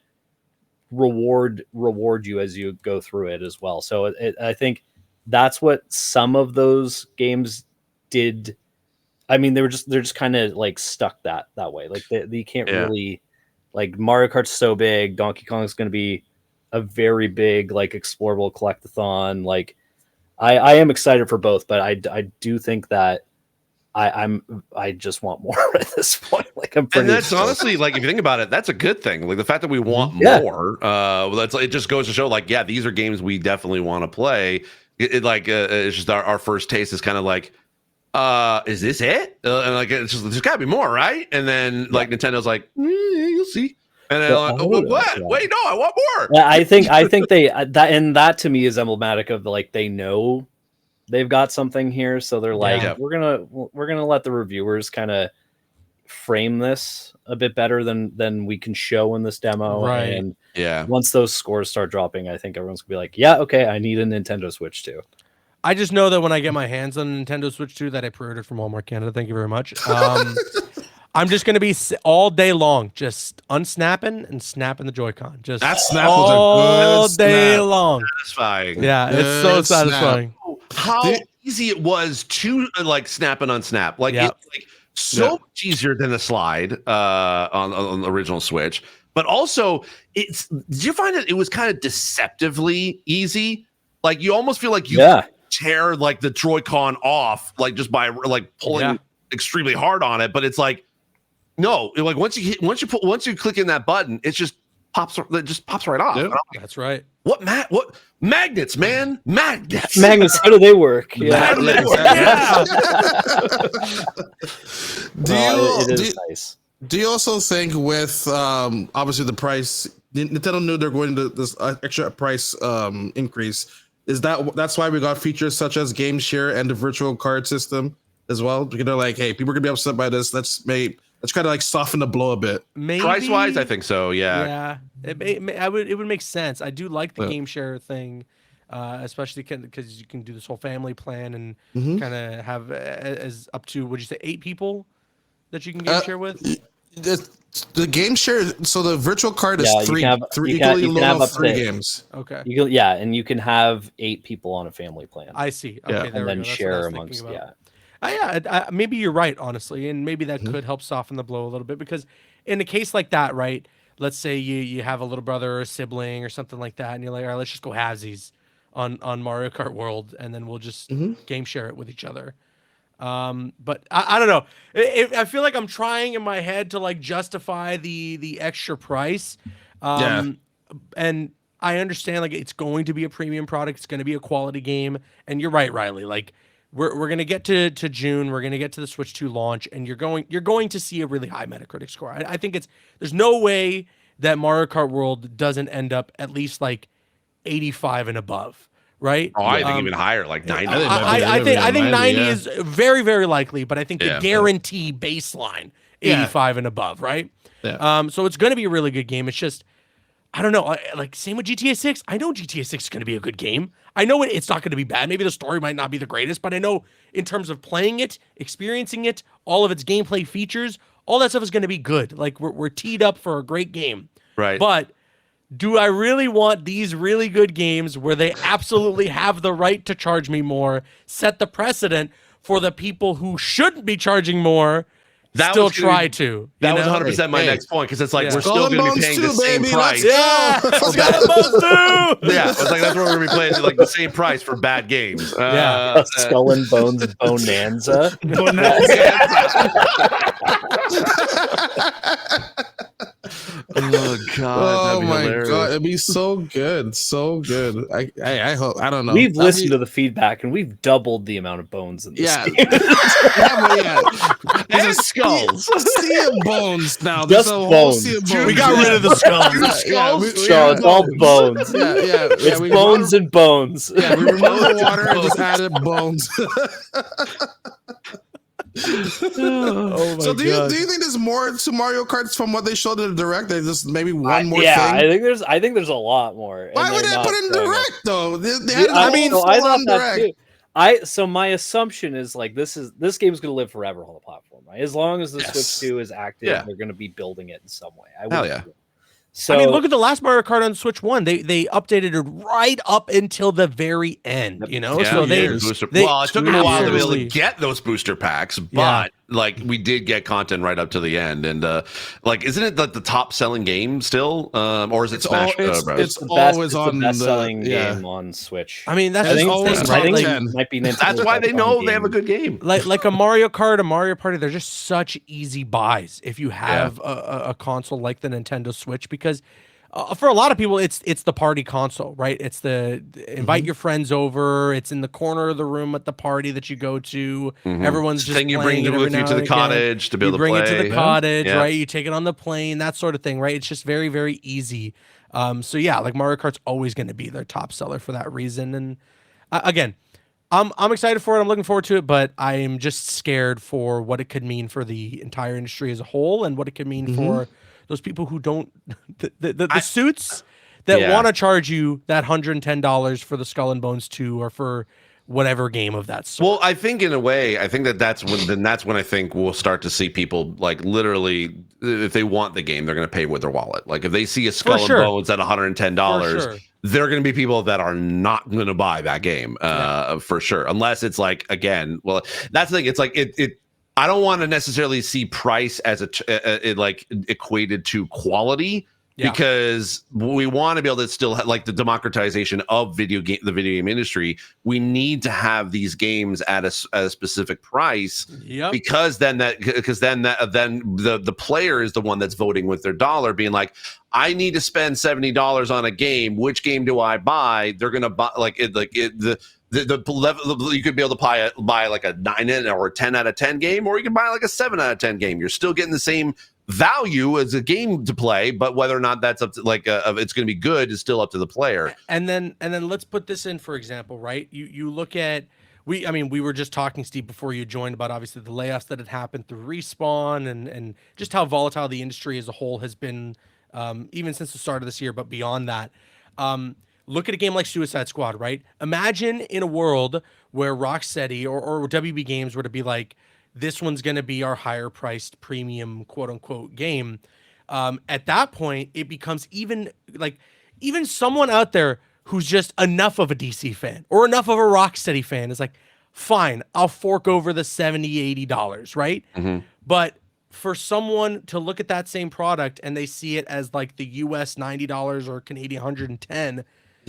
reward you as you go through it as well. So I think that's what some of those games did. I mean, they're just kind of like stuck that way. Like you can't really, like Mario Kart's so big, Donkey Kong is going to be a very big like explorable collectathon. Like I am excited for both, but I do think that I just want more at this point. Like I'm pretty. And that's honestly, like, if you think about it, that's a good thing. Like the fact that we want more, it just goes to show, like, yeah, these are games we definitely want to play. It's just our first taste is kind of like, is this it? And like, it's just, there's gotta be more, right? And then like Nintendo's like, you'll see. And then like, what? Wait, no, I want more. Yeah, I think they that to me is emblematic of like they know they've got something here, so they're like, we're gonna let the reviewers kind of frame this a bit better than we can show in this demo. Right. And once those scores start dropping, I think everyone's gonna be like, yeah, okay, I need a Nintendo Switch too. I just know that when I get my hands on a Nintendo Switch 2 that I pre-ordered from Walmart Canada, thank you very much. I'm just gonna be all day long, just unsnapping and snapping the Joy-Con. Just that snap all was a good day snap. long. Satisfying. Yeah, it's so satisfying. How easy it was to like snap and unsnap. Like it's like so much easier than the slide on the original Switch. But also, did you find that it was kind of deceptively easy? Like you almost feel like you tear like the Joy-Con off, like just by like pulling extremely hard on it. But it's like, no, like once you click in that button, it just pops right off. Yeah. That's right. What magnets, man? Magnets. Magnets, how do they work? Yeah. It is nice. Do you also think with obviously the price, Nintendo knew they're going to this extra price increase? That's why we got features such as game share and the virtual card system as well? Because they're like, hey, people are gonna be upset by this. Let's kind of like soften the blow a bit. Maybe price wise, I think so. Yeah. It would make sense. I do like the game share thing, especially because you can do this whole family plan and kind of have as up to, would you say 8 people that you can game share with? The game share, so the virtual card is three games. Okay. And you can have 8 people on a family plan. I see. Okay, and then share amongst maybe you're right, honestly, and maybe that could help soften the blow a little bit, because in a case like that, right? Let's say you have a little brother or a sibling or something like that, and you're like, all right, let's just go halvesies on Mario Kart World, and then we'll just game share it with each other. But I don't know. I feel like I'm trying in my head to like justify the extra price. And I understand like it's going to be a premium product. It's going to be a quality game. And you're right, Riley. Like we're going to get to June. We're going to get to the Switch 2 launch, and you're going to see a really high Metacritic score. I think there's no way that Mario Kart World doesn't end up at least like 85 and above. Right? Oh, I think even higher, like 90. I think 90 is very, very likely, but I think the guarantee baseline 85 and above, right? Yeah. So it's going to be a really good game. It's just, I don't know, like same with GTA 6. I know GTA 6 is going to be a good game. I know it's not going to be bad. Maybe the story might not be the greatest, but I know in terms of playing it, experiencing it, all of its gameplay features, all that stuff is going to be good. Like we're teed up for a great game. Right. But do I really want these really good games where they absolutely have the right to charge me more, set the precedent for the people who shouldn't be charging more, still try to? That was 100% my next point, because it's like we're still going to be paying the same price. Skull and Bones 2! Yeah, it's like that's where we're going to be paying like the same price for bad games. Skull and Bones Bonanza. Oh god! Oh my god! It'd be so good, so good. I hope. I don't know. We've listened to the feedback, and we've doubled the amount of bones in this game. There's a skulls. Sea of bones now. Just bones. We got rid of the skulls. It's all bones. It's bones and bones. Yeah, we removed the water and just added bones. So do you think there's more to Mario Kart from what they showed in the direct? There's just maybe one more thing. I think there's a lot more. Why would they put it in direct though? They had I thought that too. So my assumption is like this game's gonna live forever on the platform, right? As long as the Switch 2 is active, they're gonna be building it in some way. Hell yeah. So, I mean, look at the last Mario Kart on Switch 1. They updated it right up until the very end, you know? Yeah, so it took them a while to be able to get those booster packs, but like we did get content right up to the end, and like isn't it like the top selling game still, or is it Smash Bros? It's the always the on best-selling yeah. game on Switch. I mean, that's It's just always the top thing, right? 10. Might be Nintendo's That's why they best-selling know they have a game. good game. Like a Mario Kart, a Mario Party, they're just such easy buys if you have a console like the Nintendo Switch, because for a lot of people it's the party console, right? It's the invite your friends over. It's in the corner of the room at the party that you go to. Everyone's just thing you bring playing it every with you now to the and again. cottage to be able You to bring play. it to the cottage, Yeah. right? You take it on the plane, that sort of thing, right? It's just very, very easy. So yeah, like Mario Kart's always going to be their top seller for that reason. And again, I'm excited for it. I'm looking forward to it, but I'm just scared for what it could mean for the entire industry as a whole, and what it could mean for those people who don't the suits that want to charge you that $110 for the Skull and Bones 2 or for whatever game of that sort. Well, I think in a way, I think that's when I think we'll start to see people like literally, if they want the game, they're going to pay with their wallet. Like if they see a Skull and Bones at $110, there are going to be people that are not going to buy that game for sure, unless it's like, again, well, that's the thing. It's like it. I don't want to necessarily see price as it like equated to quality. Yeah. Because we want to be able to still have, like, the democratization of the video game industry. We need to have these games at a specific price, because then the player is the one that's voting with their dollar, being like, I need to spend $70 on a game. Which game do I buy? They're gonna buy the level. You could be able to buy like a 9 or a 10 out of 10 game, or you can buy like a 7 out of 10 game. You're still getting the same value as a game to play, but whether or not that's up to it's going to be good is still up to the player. And then let's put this in, for example, right? You look at we were just talking, Steve, before you joined, about obviously the layoffs that had happened through Respawn and just how volatile the industry as a whole has been, even since the start of this year, but beyond that. Look at a game like Suicide Squad, right? Imagine in a world where Rocksteady or WB Games were to be like, this one's going to be our higher priced premium quote unquote game. At that point, it becomes even someone out there who's just enough of a DC fan or enough of a Rocksteady fan is like, fine, I'll fork over the $70, $80, right? But for someone to look at that same product and they see it as like the US $90 or Canadian $110,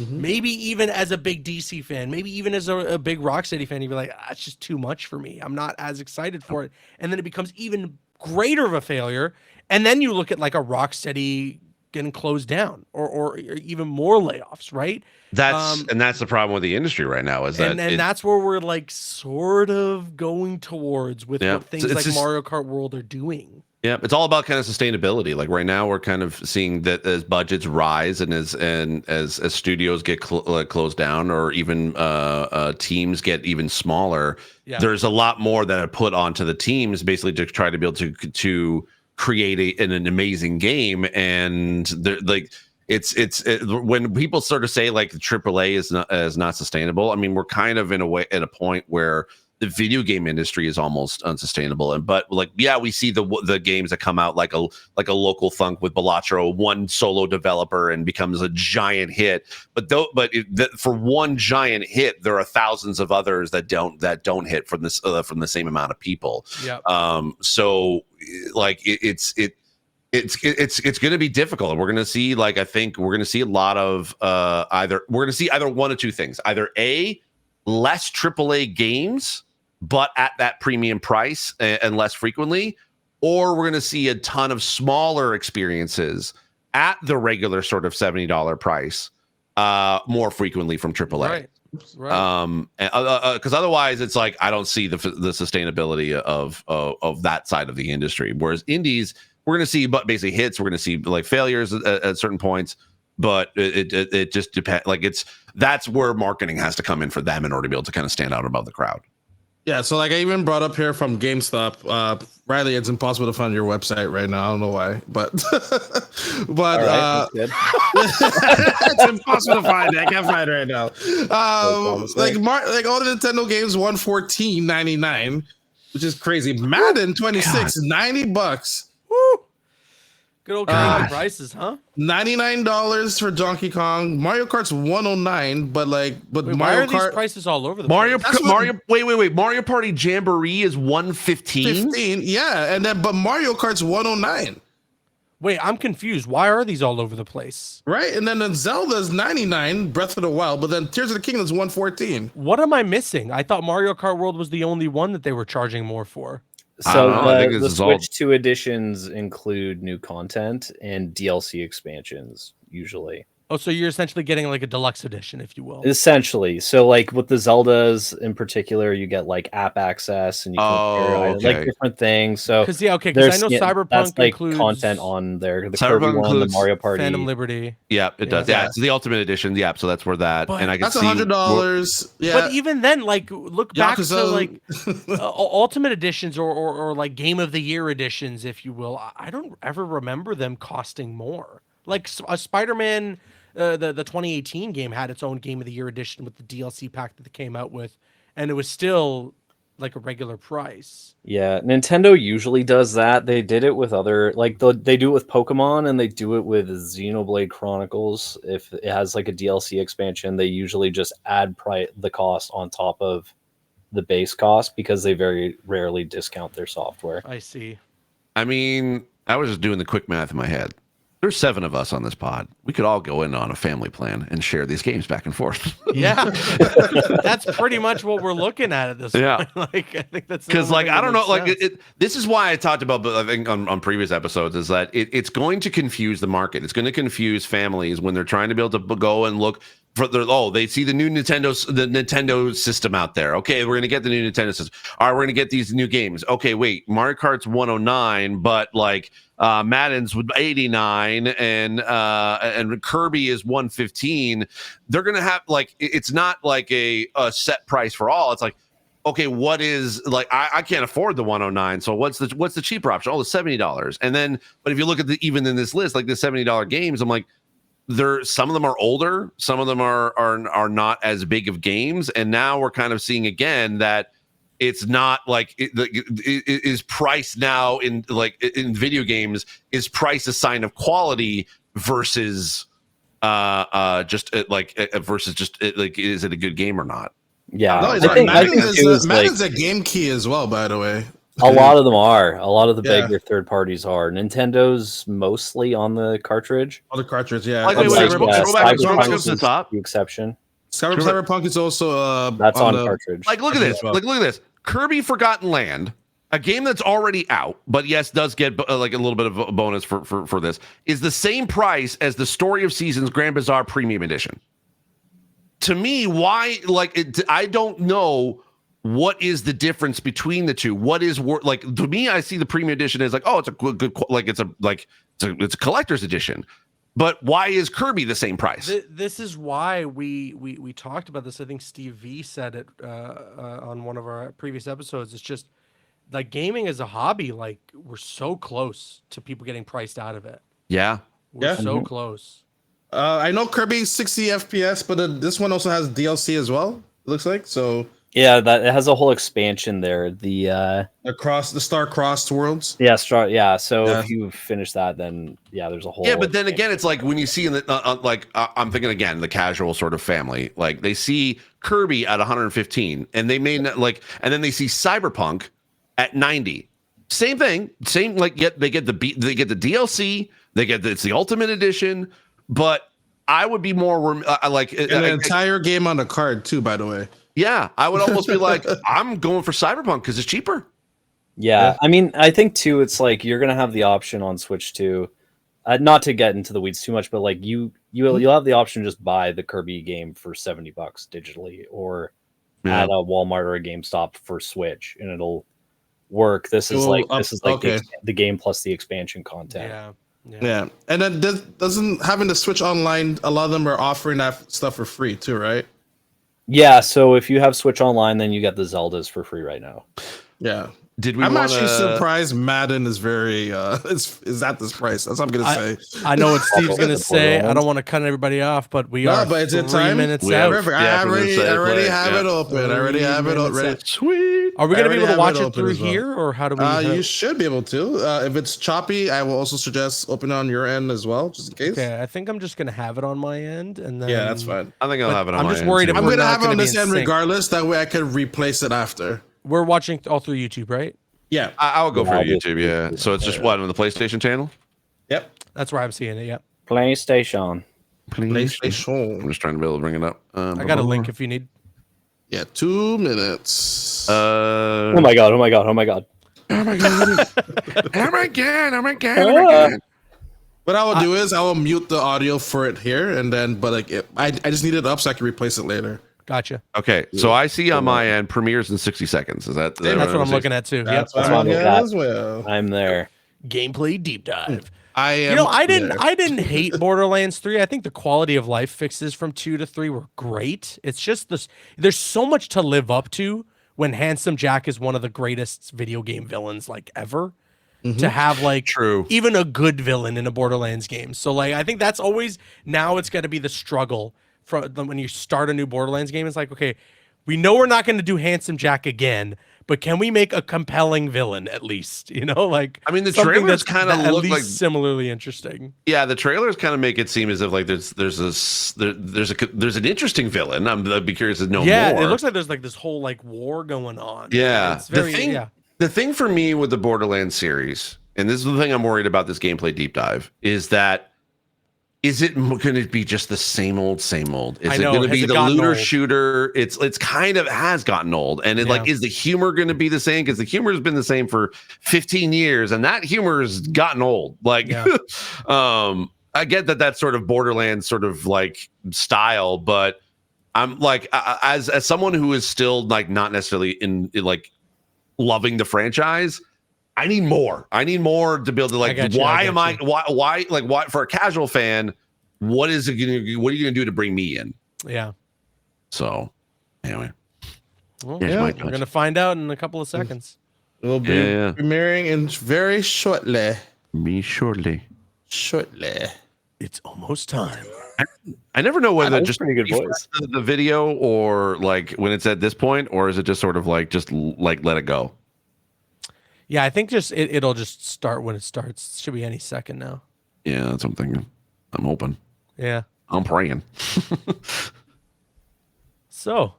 maybe even as a big DC fan, maybe even as a big Rocksteady fan, you'd be like, it's just too much for me. I'm not as excited for it. And then it becomes even greater of a failure. And then you look at like a Rocksteady getting closed down or even more layoffs, right? That's the problem with the industry right now, is that that's where we're like sort of going towards with what things like Mario Kart World are doing. Yeah, it's all about kind of sustainability. Like right now, we're kind of seeing that as budgets rise and as studios get closed down, or even teams get even smaller. Yeah. There's a lot more that are put onto the teams, basically to try to be able to create an amazing game. And like it's when people sort of say like the AAA is not sustainable. I mean, we're kind of in a way at a point where the video game industry is almost unsustainable. But like, yeah, we see the games that come out like a Local Thunk with Balatro, one solo developer, and becomes a giant hit. But for one giant hit, there are thousands of others that don't hit from the same amount of people. Yeah. So like it's going to be difficult. We're going to see, like, I think we're going to see a lot of either one of two things: either A, less AAA games, but at that premium price and less frequently, or we're going to see a ton of smaller experiences at the regular sort of $70 price more frequently from AAA. Right. Because otherwise it's like, I don't see the sustainability of that side of the industry. Whereas indies, we're going to see basically hits, we're going to see like failures at certain points, but it just depends. Like that's where marketing has to come in for them in order to be able to kind of stand out above the crowd. Yeah, so like I even brought up here from GameStop, Riley, it's impossible to find your website right now. I don't know why, but it's impossible to find. I can't find it right now. Like all the Nintendo games, $114.99, which is crazy. Madden 26, $90. Woo! Good old Canadian prices, huh? $99 for Donkey Kong. Mario Kart's 109, but Wait, why Mario are these Kart prices all over the Mario, place? wait. Mario Party Jamboree is 115. 15, yeah, and then but Mario Kart's 109, Wait, I'm confused. Why are these all over the place? right? And then Zelda's 99, Breath of the Wild, but then Tears of the Kingdom's 114. What am I missing? I thought Mario Kart World was the only one that they were charging more for. So I think the this is all- Switch 2 editions include new content and DLC expansions, usually. Oh, so you're essentially getting like a deluxe edition, if you will. Essentially. So like with the Zeldas in particular, you get like app access and you can compare like different things. So Because I know Cyberpunk that's like includes content on there. The Cyberpunk Kirby one, the includes Mario Party. Phantom Liberty. Yeah, it does. Yeah, it's the Ultimate Edition. Yeah, so that's where that. But and I can That's see $100. Yeah, But even then, like, look back to Yakuza. like Ultimate Editions or like Game of the Year editions, if you will. I don't ever remember them costing more. Like a Spider-Man, the 2018 game had its own Game of the Year edition with the DLC pack that they came out with, and it was still like a regular price. Yeah, Nintendo usually does that. They did it with other, like they do it with Pokemon and they do it with Xenoblade Chronicles. If it has like a DLC expansion, they usually just add the cost on top of the base cost because they very rarely discount their software. I see. I mean, I was just doing the quick math in my head. There's 7 of us on this pod. We could all go in on a family plan and share these games back and forth. Yeah, that's pretty much what we're looking at this point. Like, I think that's because, like, I don't know, like, this is why I talked about, I think on previous episodes, is that it's going to confuse the market. It's going to confuse families when they're trying to be able to go and look for they see the new Nintendo system out there. Okay, we're going to get the new Nintendo system. All right, we're going to get these new games. Okay, wait, Mario Kart's 109, but like Madden's 89 and Kirby is 115. They're going to have like it's not like a set price for all. It's like, okay, what is like I can't afford the 109, so what's the cheaper option? Oh, the $70. And then but if you look at even in this list, like the $70 games, I'm like, some of them are older, some of them are not as big of games, and now we're kind of seeing again that it's not like it is price now in video games is price a sign of quality versus is it a good game or not? Yeah, no, Madden's a game key as well, by the way. A lot of them are. A lot of the bigger third parties are. Nintendo's mostly on the cartridge. On the cartridge, yeah. Like, Cyberpunk is the top. The exception. Cyberpunk is also that's on cartridge. Like, look at this. Like, look at this. Kirby Forgotten Land, a game that's already out, but yes, does get like a little bit of a bonus for this, is the same price as the Story of Seasons Grand Bazaar Premium Edition. To me, why? Like, I don't know. What is the difference between the two? What is like to me? I see the premium edition as like, oh, it's a good like it's a collector's edition. But why is Kirby the same price? This is why we talked about this. I think Steve V said it on one of our previous episodes. It's just like gaming as a hobby. Like we're so close to people getting priced out of it. Yeah, we're so close. I know Kirby's 60 FPS, but this one also has DLC as well. It looks like so. Yeah, that it has a whole expansion there. The Star Crossed Worlds. Yeah, So if you finish that, then there's a whole. Yeah, but then again, it's like when you see in the I'm thinking again the casual sort of family, like they see Kirby at 115, and they may not like, and then they see Cyberpunk at 90. Same thing, same like they get the DLC, it's the Ultimate Edition, but I would be more like an entire game on the card too. By the way. Yeah, I would almost be like, I'm going for Cyberpunk because it's cheaper. Yeah, I mean, I think too, it's like you're gonna have the option on Switch too, not to get into the weeds too much, but like you'll have the option to just buy the Kirby game for $70 digitally, or at a Walmart or a GameStop for Switch, and it'll work. This is like the game plus the expansion content. Yeah, and then doesn't having the Switch Online, a lot of them are offering that stuff for free too, right? Yeah, so if you have Switch Online, then you get the Zeldas for free right now. Yeah. I'm actually surprised Madden is very is at this price. That's what I'm gonna say. I know what Steve's gonna say. I don't want to cut everybody off, but we are. But it's 3 minutes out. I already have it open. I already have it open. Sweet. Are we I going to be able already to watch have it it open through as well. here, or how do we? You should be able to. If it's choppy, I will also suggest open on your end as well, just in case. Okay, I think I'm just going to have it on my end, and then Yeah, that's fine. I think I'll But have it on I'm my just end, worried too. if I'm we're gonna not have it gonna on be this in end sync. regardless. That way I can replace it after. We're watching all through YouTube, right? Yeah. I'll go for Yeah, YouTube. Yeah. So it's just what on the PlayStation channel. Yep. That's where I'm seeing it. Yeah, PlayStation. PlayStation. I'm just trying to be able to bring it up. I got a link if you need. Yeah, 2 minutes. Oh my god! Oh my god! Oh my god! Oh my god! Oh my god! Oh my god! Oh my god! What I will do is I will mute the audio for it here, and then, but like, I just need it up so I can replace it later. Gotcha. Okay, so I see on my end premieres in 60 seconds. Is that? That's what I'm looking at too. That's Yep. what what I'm I looking got. at as well. I'm there. Gameplay deep dive. I am. You know, I there. didn't hate Borderlands 3. I think the quality of life fixes from 2 to 3 were great. It's just this, there's so much to live up to when Handsome Jack is one of the greatest video game villains like ever. To have like True. even a good villain in a Borderlands game. So like I think that's always now it's got to be the struggle from when you start a new Borderlands game. It's like, okay, we know we're not going to do Handsome Jack again, but can we make a compelling villain at least? You know, like I mean, the something trailers that's kinda at look least like- similarly interesting. Yeah, the trailers kind of make it seem as if like there's an interesting villain. I'd be curious to know Yeah, more. it looks like there's like this whole like war going on. Yeah, it's very the thing for me with the Borderlands series, and this is the thing I'm worried about this gameplay deep dive, is that is it going to be just the same old, same old? Is I it know, going to has be it the gotten looter old? shooter? It's kind of has gotten old, and Yeah. is the humor going to be the same? Because the humor has been the same for 15 years, and that humor has gotten old. Like, Yeah. I get that that's sort of Borderlands sort of like style, but I'm like as someone who is still like not necessarily in like loving the franchise. I need more. I need more to be able to like. Why for a casual fan? What is it going to? What are you going to do to bring me in? Yeah. So, anyway, Well, here's yeah, my we're touch. gonna find out in a couple of seconds. It will be Yeah. premiering in very shortly. Me shortly. Shortly. It's almost time. I never know whether That was just pretty good voice. the video or like when it's at this point, or is it just sort of like just like let it go? Yeah, I think just it'll just start when it starts. Should be any second now. Yeah, that's what I'm thinking. I'm hoping. Yeah. I'm praying. So,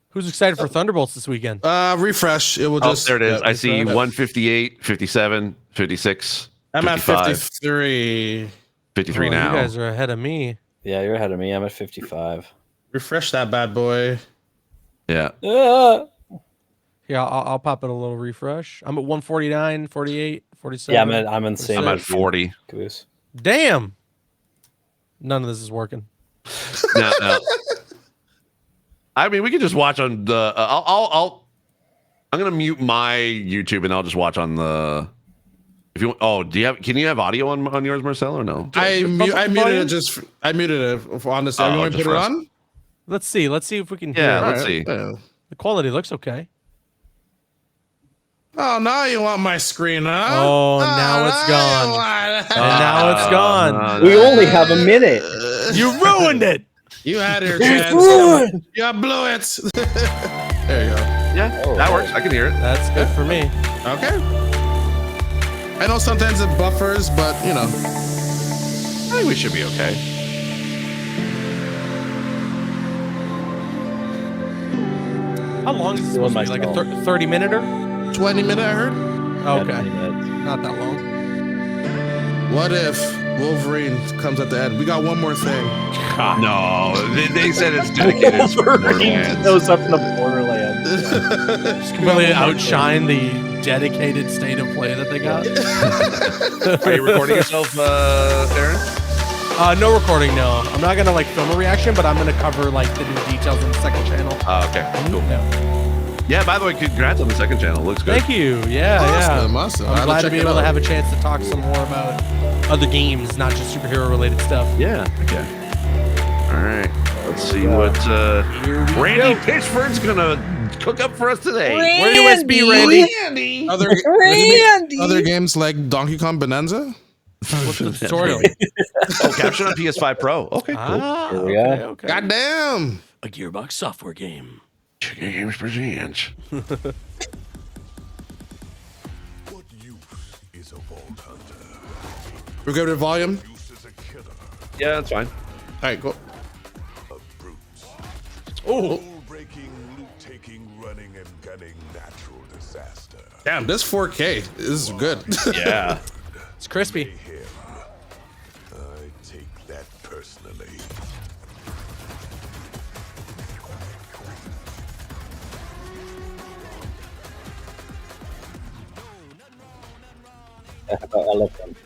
who's excited for Thunderbolts this weekend? Refresh. It will Oh, just. there it is. yeah, I see refresh. 158, 57, 56. I'm at 55, 53. 53 Oh, now. You guys are ahead of me. Yeah, you're ahead of me. I'm at 55. Refresh that bad boy. Yeah. Ah! Yeah, I'll pop it a little refresh. I'm at 149, 48, 47. Yeah, I'm in the same. I'm at as you, 40. Caboose. Damn. None of this is working. No. I mean, we could just watch on the. I'm gonna mute my YouTube and I'll just watch on the. If you can you have audio on yours, Marcel, or no? I muted volume? it. I muted it on this. Oh, You want me to just put it for us. on? Let's see if we can Yeah, hear. let's see. Yeah. The quality looks okay. Oh, now you want my screen, huh? Oh, now it's gone. gone. And now it's gone. We only have a minute. You ruined it. You had your chance. ruined. You blew it. There you go. Yeah, Oh, that works. I can hear it. That's good for me. Okay. I know sometimes it buffers, but you know. I think we should be okay. How long is this Doing supposed to be? Like a myself. 30 minute? 20-minute, I heard. Okay. Not that long. What if Wolverine comes at the end? We got one more thing. No, they said it's dedicated to Borderlands. Those up in the Borderlands. Just completely outshine the dedicated state of play that they got. Are you recording yourself, Aaron? No recording, no. I'm not gonna like film a reaction, but I'm gonna cover like the new details on the second channel. Okay, cool. Yeah. Yeah, by the way, congrats on the second channel. Looks good. Thank you. Yeah, Awesome. I'm I'll glad to check be it able to out. have a chance to talk some more about other games, not just superhero related stuff. Yeah. Okay. All right. Let's see what Here we Randy go. Pitchford's gonna cook up for us today. Where USB, Randy? Other games like Donkey Kong Bonanza? What's the tutorial? Oh, captured on PS5 Pro. Okay, cool. Ah, Here we go. okay. Goddamn. A Gearbox software game. Chicken Games presents. What use is a vault hunter? We're good with volume. Use is a killer Yeah, that's fine. All right, cool. of brutes. Oh, Breaking, loot taking, running, and gunning natural disaster. damn, this 4K is good. Yeah. It's crispy. Him. I take that personally. Elephant.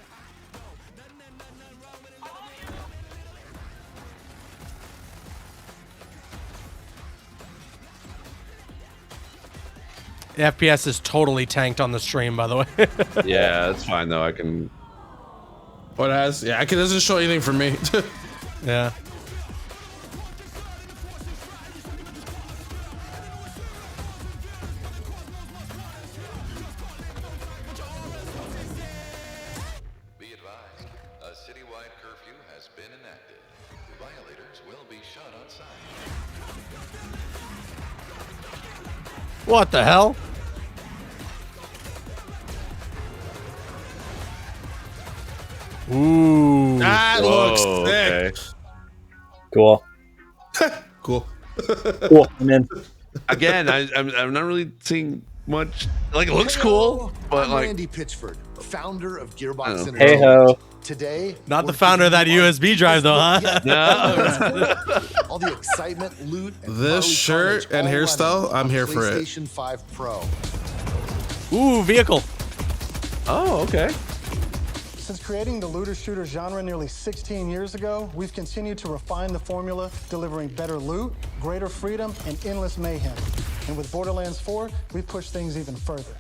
The FPS is totally tanked on the stream, by the way. Yeah, that's fine though. I can. What has? Yeah, it doesn't show anything for me. Yeah. Be advised, a citywide curfew has been enacted. Violators will be shot on sight. What the hell? Ooh. That Whoa, looks okay. sick. Cool. Cool. Cool. And then Again, I'm not really seeing much. Like, it looks cool, but I'm like, Randy Pitchford, founder of Gearbox Oh. Entertainment. hey ho. Today, Not the we're founder of that giving you USB drive, though, huh? all the excitement, loot, and This gnarly shirt carnage and all hairstyle, running I'm on here for it. PlayStation 5 Pro. Ooh, vehicle. oh, okay. Since creating the looter shooter genre nearly 16 years ago, we've continued to refine the formula, delivering better loot, greater freedom, and endless mayhem. And with Borderlands 4, we've pushed things even further.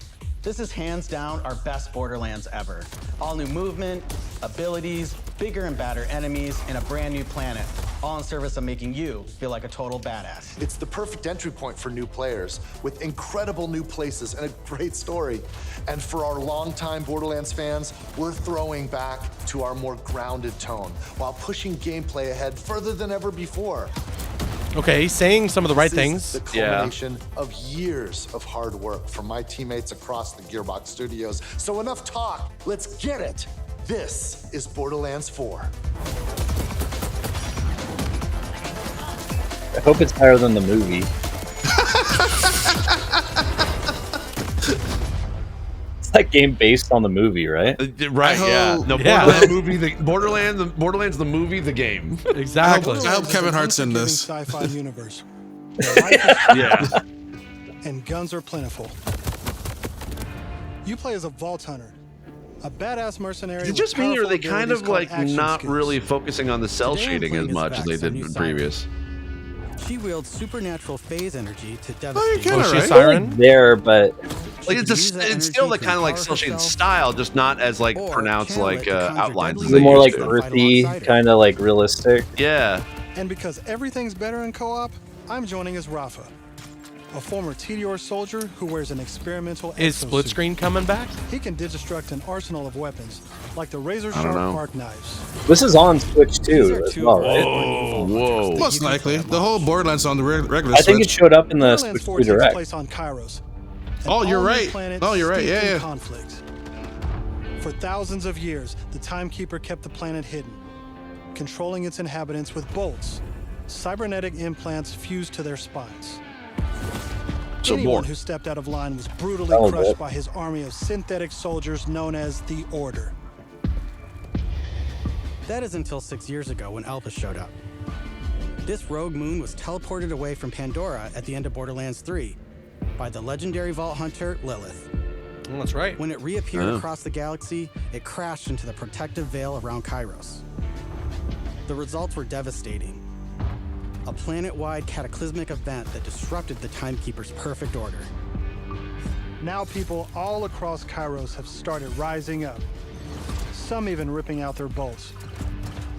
This is hands down our best Borderlands ever. All new movement, abilities, bigger and badder enemies, and a brand new planet. All in service of making you feel like a total badass. It's the perfect entry point for new players with incredible new places and a great story. And for our longtime Borderlands fans, we're throwing back to our more grounded tone while pushing gameplay ahead further than ever before. Okay, he's saying some of the right This is things. the culmination of years of hard work from my teammates across the Gearbox studios. So enough talk, let's get it. This is Borderlands 4. I hope it's higher than the movie. It's that game based on the movie, right? Right, yeah. No, Yeah. Borderlands movie, Borderlands the movie, the game. Exactly. I hope Kevin Hart's in Unforgiving this. Sci-fi universe. where life is Yeah. and guns are plentiful. You play as a vault hunter, a badass mercenary. Is it with just me, or are they powerful kind abilities of called like action not skills. really focusing on the cell Today I'm shading as playing as much as they Vex, did a new in siren. previous? She wields supernatural phase energy to Oh, devastate. you Oh, can, she's right? siren. There, but Like it's Use that it's still energy the to kind of like empower cell shading herself, style, just not as like or pronounced channel like it to conjure outlines as deadly the they more used like to. earthy, alongside her. kind of like realistic. Yeah. And because everything's better in co-op, I'm joining as Rafa, a former TDR soldier who wears an experimental Is exosuit. split screen coming back? He can digistruct an arsenal of weapons, like the I don't razor-sharp know. arc knives. This is on Switch These too, are as two well, of the right? Whoa, whoa. Most likely. The whole Borderlands on the regular I think it Switch. showed up in the Borderlands Switch 4 2 takes Direct. place on Kairos. an Oh, you're all-new right. planet Oh, you're right. steeped Yeah, in yeah. conflict. For thousands of years, the Timekeeper kept the planet hidden, controlling its inhabitants with bolts, cybernetic implants fused to their spines. So Anyone more. who stepped out of line was brutally Oh, crushed good. by his army of synthetic soldiers known as the Order. That is until 6 years ago when Alpha showed up. This rogue moon was teleported away from Pandora at the end of Borderlands 3 by the legendary vault hunter Lilith. Oh, that's right. When it reappeared Oh. across the galaxy, it crashed into the protective veil around Kairos. The results were devastating. A planet-wide cataclysmic event that disrupted the Timekeeper's perfect order. Now people all across Kairos have started rising up, some even ripping out their bolts,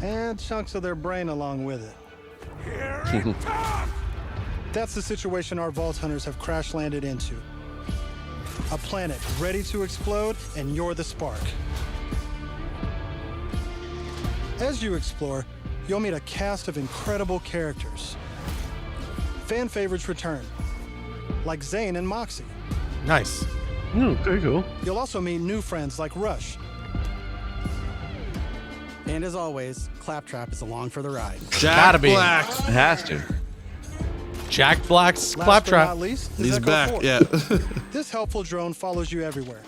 and chunks of their brain along with it. That's the situation our Vault Hunters have crash landed into. A planet ready to explode, and you're the spark. As you explore, you'll meet a cast of incredible characters. Fan favorites return, like Zane and Moxie. Nice. Very cool. You'll also meet new friends like Rush. And as always, Claptrap is along for the ride. Gotta be. Black. It has to. Jack Black's Last but Claptrap. not least, is He's Echo back. 4. Yeah. This helpful drone follows you everywhere.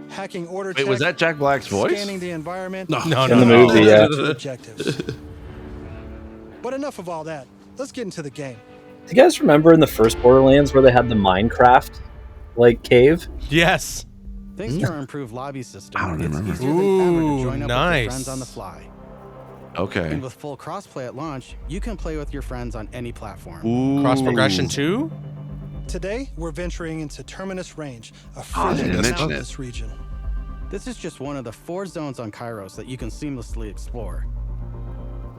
Hacking order Wait, was check, that Jack Black's voice? scanning the environment, No. No, In no, the no. movie, yeah. to objectives. But enough of all that. Let's get into the game. Do you guys remember in the first Borderlands where they had the Minecraft like cave? Yes. Thanks to our improved lobby system, I don't it's remember. easier than ever to join up with Nice. your friends on the fly. Okay. And with full crossplay at launch, you can play with your friends on any platform. Cross progression 2? Today, we're venturing into Terminus Range, a I frigid didn't mention mountainous region. This is just one of the 4 zones on Kairos that you can seamlessly explore.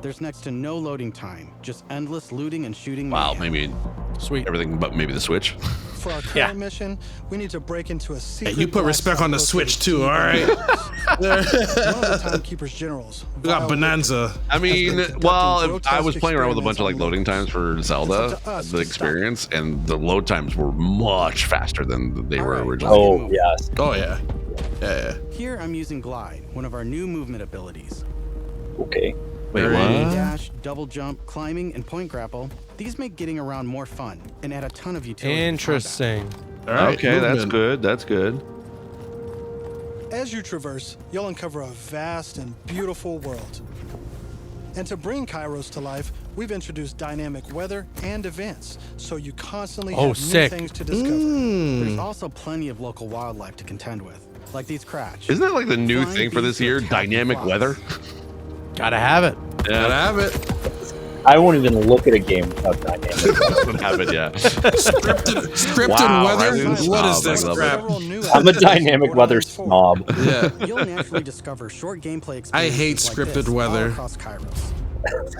There's next to no loading time, just endless looting and shooting. Wow, mayhem. maybe Sweet. everything but maybe the Switch. For our current Yeah. mission, we need to break into a Hey, secret. you put black respect site on the located Switch too, deep all in right? the woods. One of the Timekeeper's generals. We got Vile Bonanza. I mean, conducting well, I grotesque was playing around with a bunch of like experiments on loading times for It's Zelda, up to us the to experience, and the load times were much faster than they were Alright, originally. well- Oh, yes. Oh yeah. Yeah. Here I'm using Glide, one of our new movement abilities. Okay. Wait, Very- what? Dash, double jump, climbing, and point grapple. These make getting around more fun and add a ton of utility. to combat. Interesting. All right. Okay, that's movement. good. That's good. As you traverse, you'll uncover a vast and beautiful world. And to bring Kairos to life, we've introduced dynamic weather and events, so you constantly Oh, have sick. new things to discover. There's also plenty of local wildlife to contend with, like these Cratch. Isn't that like the new Flying thing for this beasts year? with tactical Dynamic flies. weather? Gotta have it. Gotta have it. I won't even look at a game without dynamic. Doesn't have it yet. Scripted Wow, weather. that's What is snob, this I love it. crap? Several new I'm a elements dynamic in weather Borderlands 4. snob. Yeah. You'll naturally discover short gameplay experiences. I hate like scripted this all weather. across Kairos.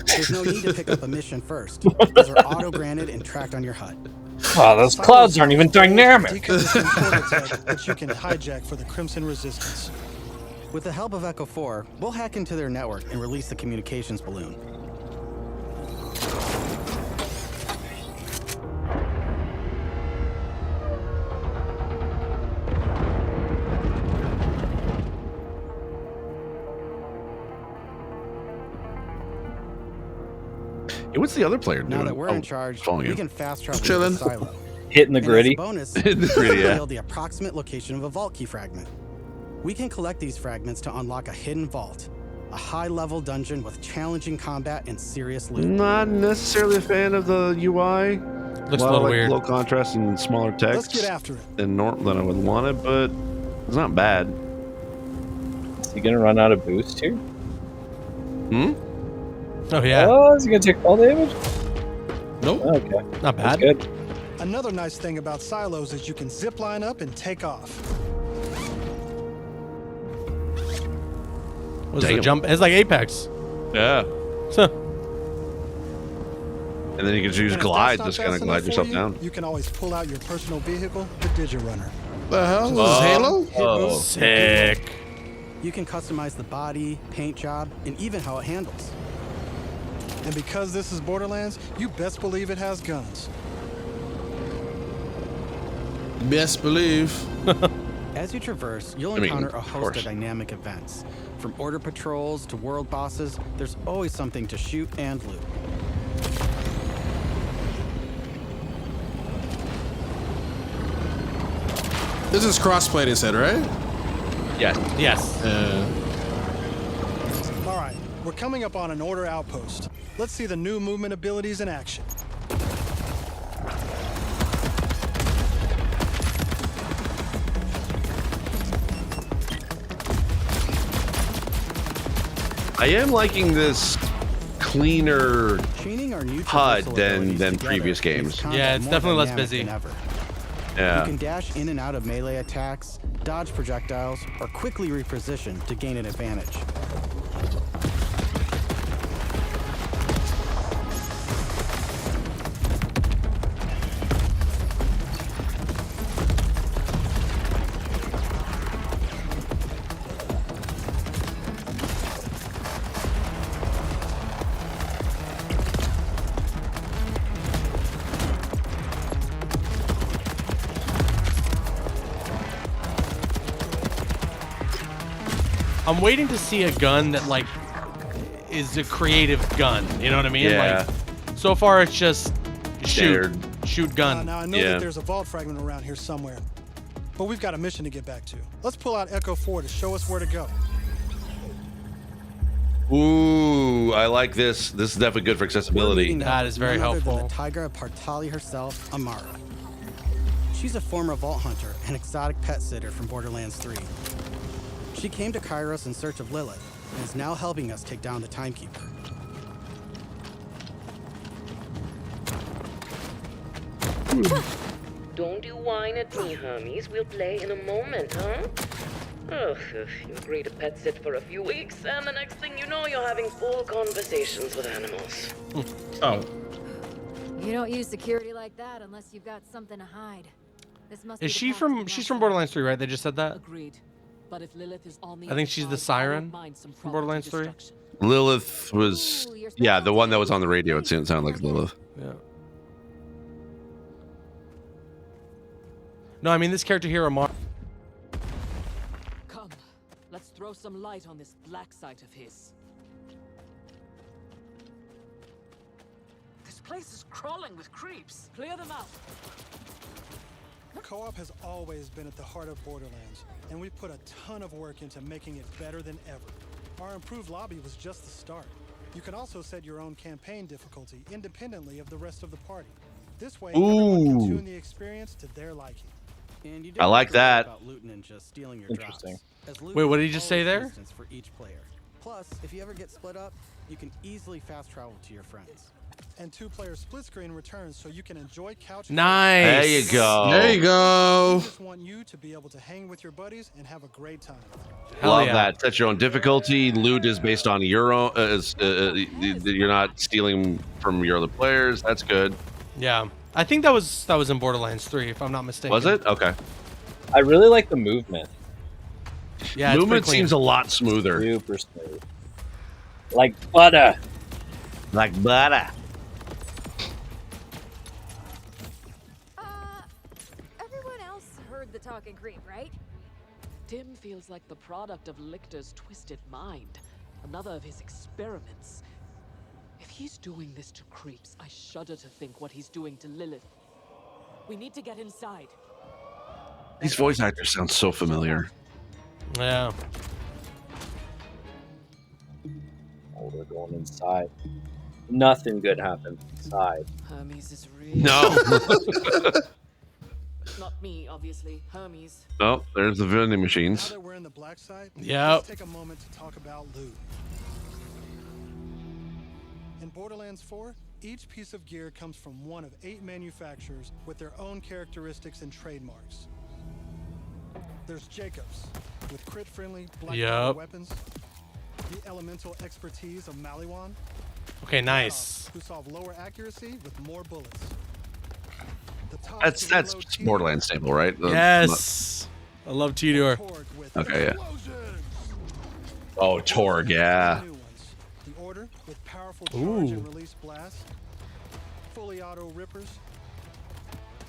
There's no need to pick up a mission first. These are auto-granted and tracked on your HUD. Oh, those clouds aren't even dynamic. Decommissioned order tech that you can hijack for the Crimson Resistance. With the help of Echo 4, we'll hack into their network and release the communications balloon. Hey, what's the other player doing? Now that we're Oh, in charge, following we you. can fast travel to Chillin'. the silo. Hitting the And gritty. as a bonus, In the gritty, we yeah. reveal the approximate location of a vault key fragment. We can collect these fragments to unlock a hidden vault, a high-level dungeon with challenging combat and serious loot. Not necessarily a fan of the UI. Looks a little weird. Low contrast and smaller Let's text get after it. than I would want it, but it's not bad. Is he gonna run out of boost here? Hmm? Oh yeah. Oh, is he gonna take fall damage? Nope. Okay, Not that's bad. good. Another nice thing about silos is you can zip line up and take off. Was the Damn. jump? It's like Apex. Yeah. Huh. And then you can use And if glide, that's not just kind of fast glide enough for yourself you, down. You can always pull out your personal vehicle, the Digirunner. The hell is this, Halo? Hit boost, Sick. You can customize the body, paint job, and even how it handles. And because this is Borderlands, you best believe it has guns. Best believe. As you traverse, you'll I mean, encounter a of host course. of dynamic events. From order patrols to world bosses, there's always something to shoot and loot. This is crossplay, they said, right? Yes. Yes. All right, we're coming up on an order outpost. Let's see the new movement abilities in action. I am liking this cleaner Chaining our new HUD traversal than abilities together previous makes games. combat Yeah, it's more definitely less dynamic busy. than ever. Yeah. You can dash in and out of melee attacks, dodge projectiles, or quickly reposition to gain an advantage. I'm waiting to see a gun that like is a creative gun. You know what I mean? Yeah. Like, so far it's just shoot gun. Now I know that there's a vault fragment around here somewhere, but we've got a mission to get back to. Let's pull out Echo 4 to show us where to go. Ooh, I like this. This is definitely good for accessibility. That is very helpful. The Tigra Partali herself, Amara. She's a former vault hunter and exotic pet sitter from Borderlands 3. She came to Kairos in search of Lilith and is now helping us take down the Timekeeper. Don't you whine at me, Hermes. We'll play in a moment, huh? Ugh, you agree to pet sit for a few weeks, and the next thing you know, you're having full conversations with animals. Oh. You don't use security like that unless you've got something to hide. This must Is she from? She's from Borderlands 3, right? They just said that. Agreed. But if Lilith is on the I think she's the siren from Borderlands 3. Lilith was, yeah, the one that was on the radio. It didn't sound like Lilith. Yeah. No, I mean this character here, Amar. Come, let's throw some light on this black site of his. This place is crawling with creeps. Clear them out. Co-op has always been at the heart of Borderlands, and we've put a ton of work into making it better than ever. Our improved lobby was just the start. You can also set your own campaign difficulty independently of the rest of the party. This way, everyone can tune the experience to their liking. And you I like that. about looting and just stealing your Interesting. drops, as loot Wait, what is did he just say always there? instance for each player. Plus, if you ever get split up, you can easily fast travel to your friends. And 2-player split screen returns so you can enjoy couch. Nice. There you go. There you go. We just want you to be able to hang with your buddies and have a great time. Hell Love yeah. that. Set your own difficulty. Loot is based on your own. You're not stealing from your other players. That's good. Yeah, I think that was in Borderlands 3, if I'm not mistaken. Was it? Okay. I really like the movement. Yeah, it's Movement pretty clean. seems a lot smoother. Super smooth. Like butter. Like butter. Everyone else heard the talking creep, right? Tim feels like the product of Lictor's twisted mind. Another of his experiments. If he's doing this to creeps, I shudder to think what he's doing to Lilith. We need to get inside. These voice actors sound so familiar. Yeah. Oh, we're going inside. Nothing good happens inside. Hermes is real. No. Not me, obviously. Hermes. No, there's the vending Now machines. that we're in the black site, Yep. let's take a moment to talk about loot. In Borderlands 4, each piece of gear comes from one of 8 manufacturers with their own characteristics and trademarks. There's Jacobs, with crit-friendly black powder weapons. The elemental expertise of Maliwan, Okay, nice. who solve lower accuracy with more bullets. The top That's Borderlands staple, right? Yes. I love Tidor. Okay, yeah. Oh, Torg, yeah. The Order with powerful charge and release blast, fully auto rippers,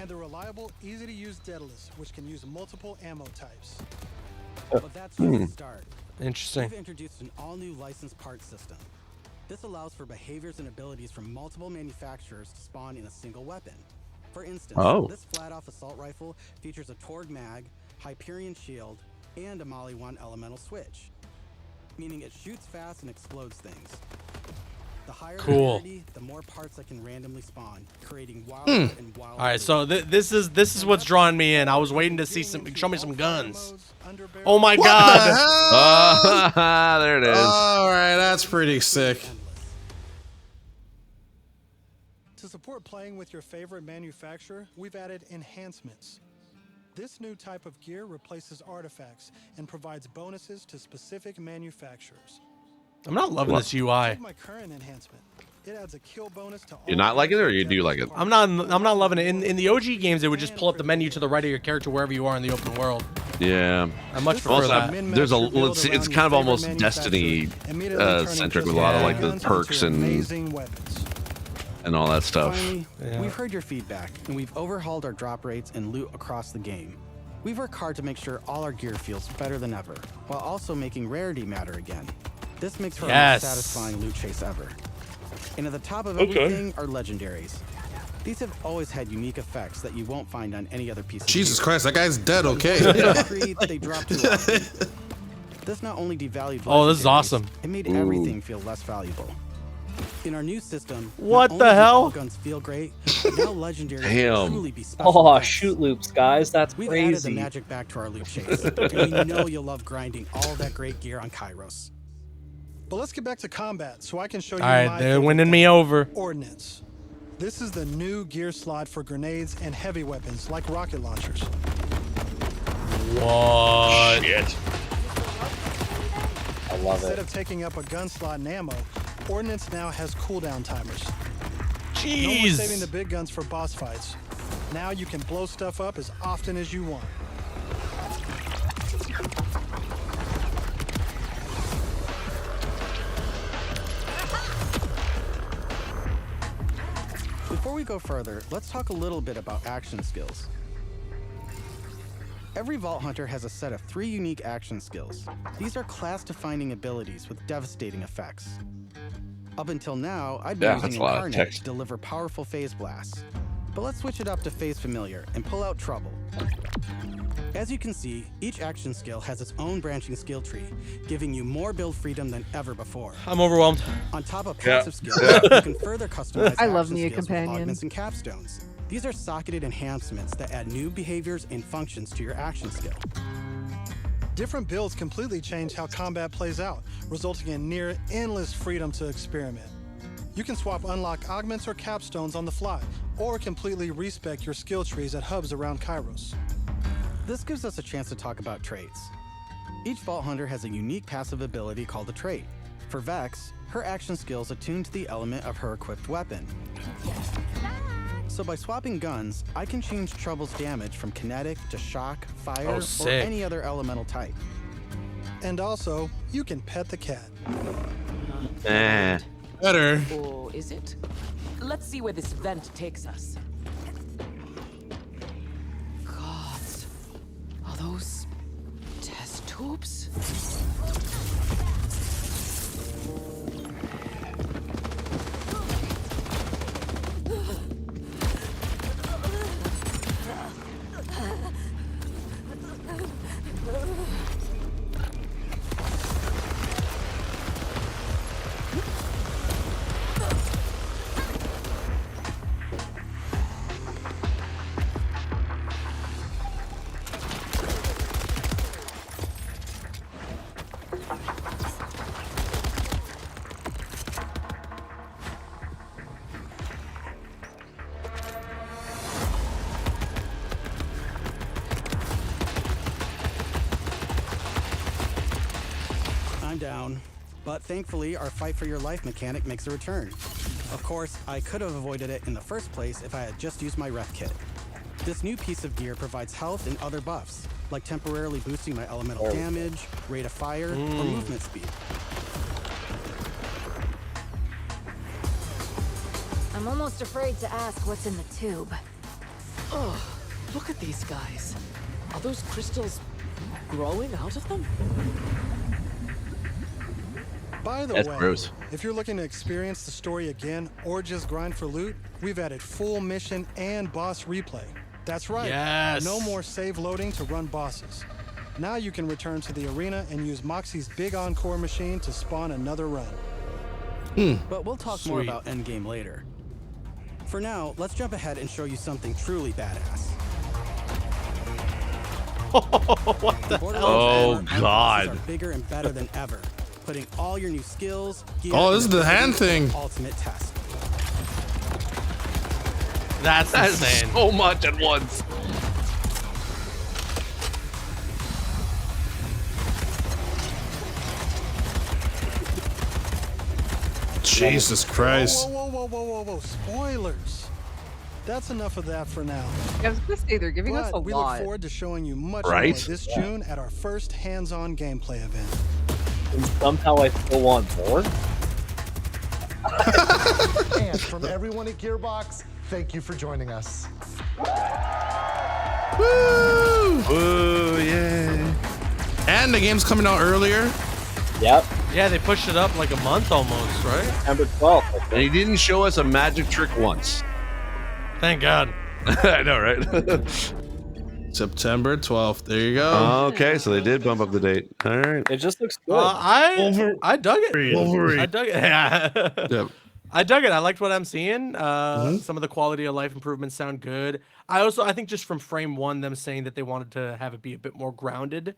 and the reliable, easy-to-use Daedalus, which can use multiple ammo types. But that's just the start. Interesting. We've introduced an all-new licensed parts system. This allows for behaviors and abilities from multiple manufacturers to spawn in a single weapon. For instance, this flat-off assault rifle features a Torg mag, Hyperion shield, and a Maliwan elemental switch, meaning it shoots fast and explodes things. The higher the rarity, the more parts that can randomly spawn, creating wild and wild. All right, so this is what's drawing me in. I was waiting to see show me some guns. Oh my god! There it is. All right, that's pretty sick. To support playing with your favorite manufacturer, we've added enhancements. This new type of gear replaces artifacts and provides bonuses to specific manufacturers. I'm not loving this UI. My current enhancement. It adds a kill bonus to all. You not like it, or you do like it? I'm not loving it. In the OG games, it would just pull up the menu to the right of your character wherever you are in the open world. Yeah. I much prefer that. There's it's kind of almost Destiny centric with a lot of like the perks and all that stuff. Finally, we've heard your feedback, and we've overhauled our drop rates and loot across the game. We've worked hard to make sure all our gear feels better than ever, while also making rarity matter again. This makes for our most satisfying loot chase ever. And at the top of everything are legendaries. These have always had unique effects that you won't find on any other piece of Jesus gear. Christ, that guy's dead, okay. They drop too often. This not only devalued this is awesome. it made everything feel less valuable. In our new system, what not the only do hell? all guns feel great, but now legendaries can truly be special. Oh, events. shoot loops, guys. That's We've crazy. added the magic back to our loot chase, and we know you'll love grinding all that great gear on Kairos. But let's get back to combat so I can show you All right, my they're favorite winning gun, me over. Ordnance. This is the new gear slot for grenades and heavy weapons like rocket launchers. What? Shit. I love Instead it. of taking up a gun slot and ammo, Ordnance now has cooldown timers. Jeez. No more saving the big guns for boss fights. Now you can blow stuff up as often as you want. Before we go further, let's talk a little bit about action skills. Every Vault Hunter has a set of 3 unique action skills. These are class-defining abilities with devastating effects. Up until now, I'd been using Incarnate to deliver powerful phase blasts. But let's switch it up to Phase Familiar and pull out Trouble. As you can see, each action skill has its own branching skill tree, giving you more build freedom than ever before. I'm overwhelmed. On top of passive skills, you can further customize I love action me a skills with companion. augments and capstones. These are socketed enhancements that add new behaviors and functions to your action skill. Different builds completely change how combat plays out, resulting in near endless freedom to experiment. You can swap unlock augments or capstones on the fly, or completely respec your skill trees at hubs around Kairos. This gives us a chance to talk about traits. Each Vault Hunter has a unique passive ability called a trait. For Vex, her action skills attune to the element of her equipped weapon. So by swapping guns, I can change Trouble's damage from kinetic to shock, fire, or sick. any other elemental type. And also, you can pet the cat. Better. Or is it? Let's see where this vent takes us. Gods, are those test tubes? I'm down. But thankfully, our fight for your life mechanic makes a return. Of course, I could have avoided it in the first place if I had just used my ref kit. This new piece of gear provides health and other buffs, like temporarily boosting my elemental damage, rate of fire, or movement speed. I'm almost afraid to ask what's in the tube. Oh, look at these guys. Are those crystals growing out of them? By the That's way, gross. if you're looking to experience the story again or just grind for loot, we've added full mission and boss replay. That's right. Yes. No more save loading to run bosses. Now you can return to the arena and use Moxie's big encore machine to spawn another run. But we'll talk more Sweet. about Endgame later. For now, let's jump ahead and show you something truly badass. What the Borderlands Oh, armor and bosses God. are bigger and better than ever, putting all your new skills, gear, Oh, this and is the hand abilities thing. to ultimate test. That's insane. So much at once. Jesus Christ. Whoa, whoa, whoa, whoa, whoa, whoa. Spoilers. That's enough of that for now. I was gonna say they're giving us a But we lot. look forward to showing you much Right? more this June at our first hands-on gameplay event. And somehow I still want more. And from everyone at Gearbox, thank you for joining us. Woo! Oh yeah. And the game's coming out earlier. Yep. Yeah, they pushed it up like a month almost, right? September 12th. And he didn't show us a magic trick once. Thank God. I know, right? September 12th. There you go. Okay, so they did bump up the date. All right. It just looks good. I dug it. Wolverine. I dug it. Yeah. Yep. I dug it. I liked what I'm seeing. Some of the quality of life improvements sound good. I think just from frame one, them saying that they wanted to have it be a bit more grounded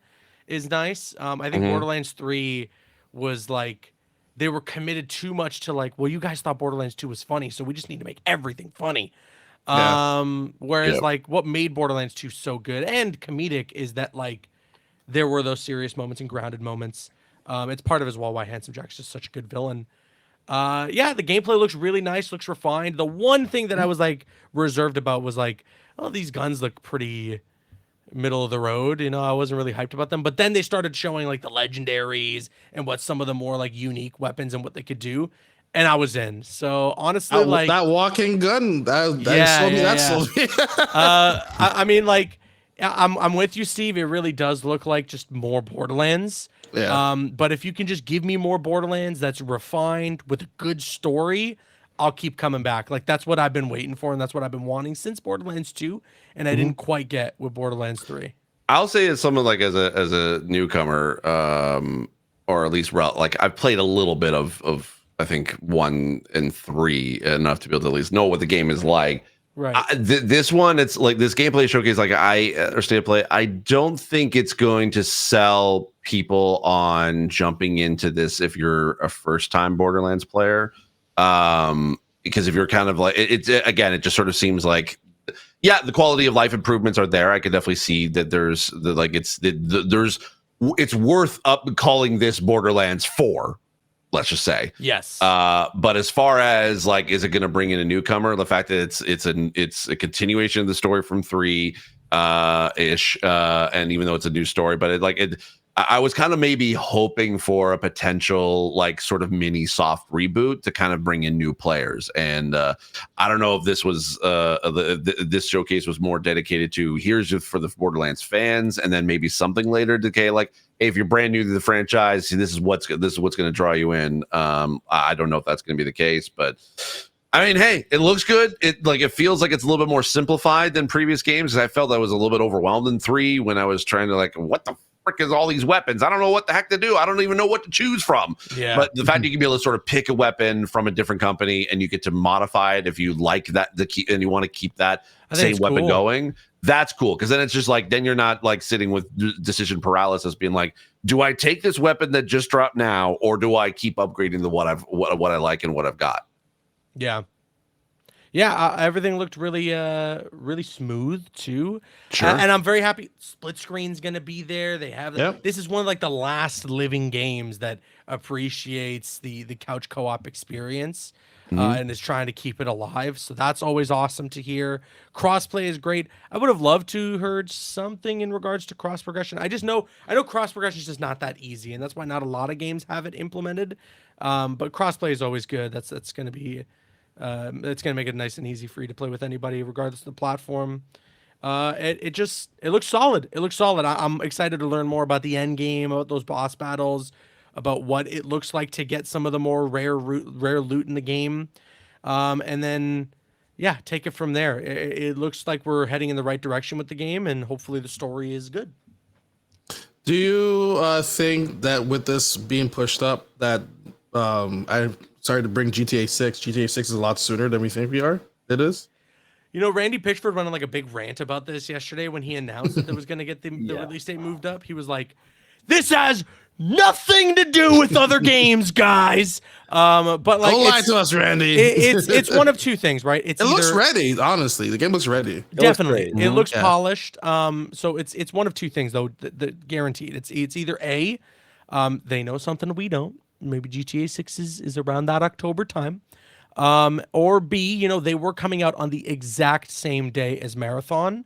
is nice. I think Borderlands 3 was like, they were committed too much to like, well, you guys thought Borderlands 2 was funny, so we just need to make everything funny. Whereas like what made Borderlands 2 so good and comedic is that like there were those serious moments and grounded moments. It's part of as well why Handsome Jack's just such a good villain. Yeah, the gameplay looks really nice, looks refined. The one thing that I was like reserved about was like, oh, these guns look pretty middle of the road. You know, I wasn't really hyped about them. But then they started showing like the legendaries and what some of the more like unique weapons and what they could do. And I was in. So honestly, like that walking gun, that sold me. I mean, like, I'm with you, Steve. It really does look like just more Borderlands. Yeah. But if you can just give me more Borderlands that's refined with a good story, I'll keep coming back. Like that's what I've been waiting for, and that's what I've been wanting since Borderlands 2, and I didn't quite get with Borderlands 3. I'll say as someone like as a newcomer, or at least like I've played a little bit of I think 1 and 3 enough to be able to at least know what the game is like. Right. This one, it's like this gameplay showcase, like or state of play. I don't think it's going to sell people on jumping into this if you're a first time Borderlands player. Because if you're kind of like it just sort of seems like, yeah, the quality of life improvements are there. I could definitely see that there's it's worth up calling this Borderlands 4. Let's just say yes. But as far as like, is it going to bring in a newcomer? The fact that it's a continuation of the story from 3 ish, and even though it's a new story, but I was kind of maybe hoping for a potential like sort of mini soft reboot to kind of bring in new players. And I don't know if this was this showcase was more dedicated to here's just for the Borderlands fans, and then maybe something later to like, hey, if you're brand new to the franchise, this is what's going to draw you in. I don't know if that's going to be the case, but I mean, hey, it looks good. It feels like it's a little bit more simplified than previous games. I felt I was a little bit overwhelmed in 3 when I was trying to like, what the frick is all these weapons? I don't know what the heck to do. I don't even know what to choose from. Yeah. But the fact you can be able to sort of pick a weapon from a different company and you get to modify it if you like that and you want to keep that same weapon going, that's cool. Because then it's just like, then you're not like sitting with decision paralysis, being like, do I take this weapon that just dropped now, or do I keep upgrading the what I like and what I've got? Yeah. Yeah, everything looked really really smooth too. Sure. And I'm very happy. Split screen's gonna be there. They have this is one of like the last living games that appreciates the couch co-op experience. And is trying to keep it alive. So that's always awesome to hear. Crossplay is great. I would have loved to heard something in regards to cross progression. I know cross progression is just not that easy, and that's why not a lot of games have it implemented. But crossplay is always good. That's going to be it's going to make it nice and easy for you to play with anybody, regardless of the platform. It looks solid. It looks solid. I'm excited to learn more about the end game, about those boss battles, about what it looks like to get some of the more rare loot in the game. And then, yeah, take it from there. It looks like we're heading in the right direction with the game, and hopefully the story is good. Do you think that with this being pushed up, that I'm sorry to bring GTA 6. GTA 6 is a lot sooner than we think we are. It is. You know, Randy Pitchford went on like a big rant about this yesterday when he announced that it was going to get the release date moved up. He was like, "This has nothing to do with other games, guys." But like, don't lie to us, Randy. It's one of two things, right? It looks ready. Honestly, the game looks ready. Definitely, it looks polished. So it's one of two things though. The guaranteed. It's either A, they know something we don't. Maybe GTA 6 is around that October time. Or B, you know, they were coming out on the exact same day as Marathon.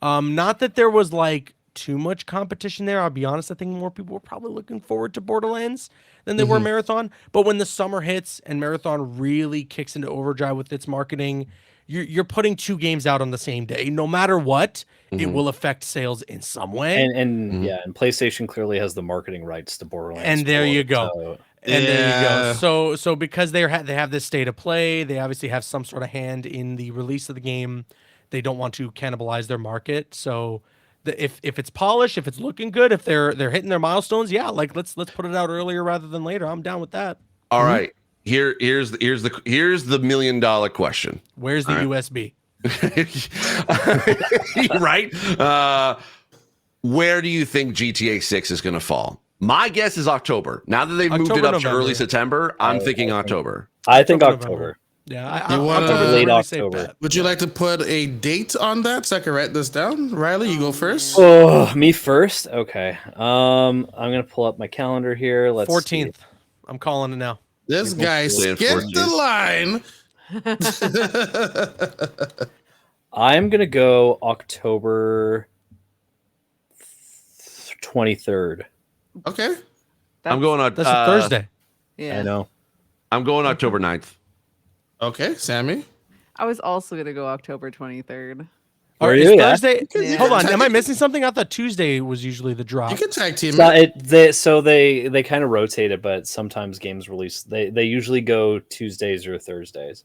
Not that there was like too much competition there. I'll be honest, I think more people were probably looking forward to Borderlands than they were Marathon. But when the summer hits and Marathon really kicks into overdrive with its marketing, you're putting 2 games out on the same day. No matter what, it will affect sales in some way. And yeah, and PlayStation clearly has the marketing rights to Borderlands. And there you go. So. And there you go. So because they have this state of play, they obviously have some sort of hand in the release of the game. They don't want to cannibalize their market. So if it's polished, if it's looking good, if they're hitting their milestones, yeah, like let's put it out earlier rather than later. I'm down with that. All right. Here's the $1 million question. Where's the USB? Right? Where do you think GTA 6 is going to fall? My guess is October. Now that they've moved it up to early September, I'm thinking October. I think October. Yeah, late October. Would you like to put a date on that so I can write this down? Riley, you go first. Oh, me first? Okay. I'm gonna pull up my calendar here. Let's 14th. I'm calling it now. This guy skipped the line. I'm gonna go October 23rd. Okay. I'm going on. That's a Thursday. Yeah, I know. I'm going October 9th. Okay, Sammy. I was also gonna go October 23rd. Or you? is Yeah. Thursday? Yeah. Hold on. Am I missing something? I thought Tuesday was usually the drop. You can tag team So it. they kind of rotate it, but sometimes games release they usually go Tuesdays or Thursdays.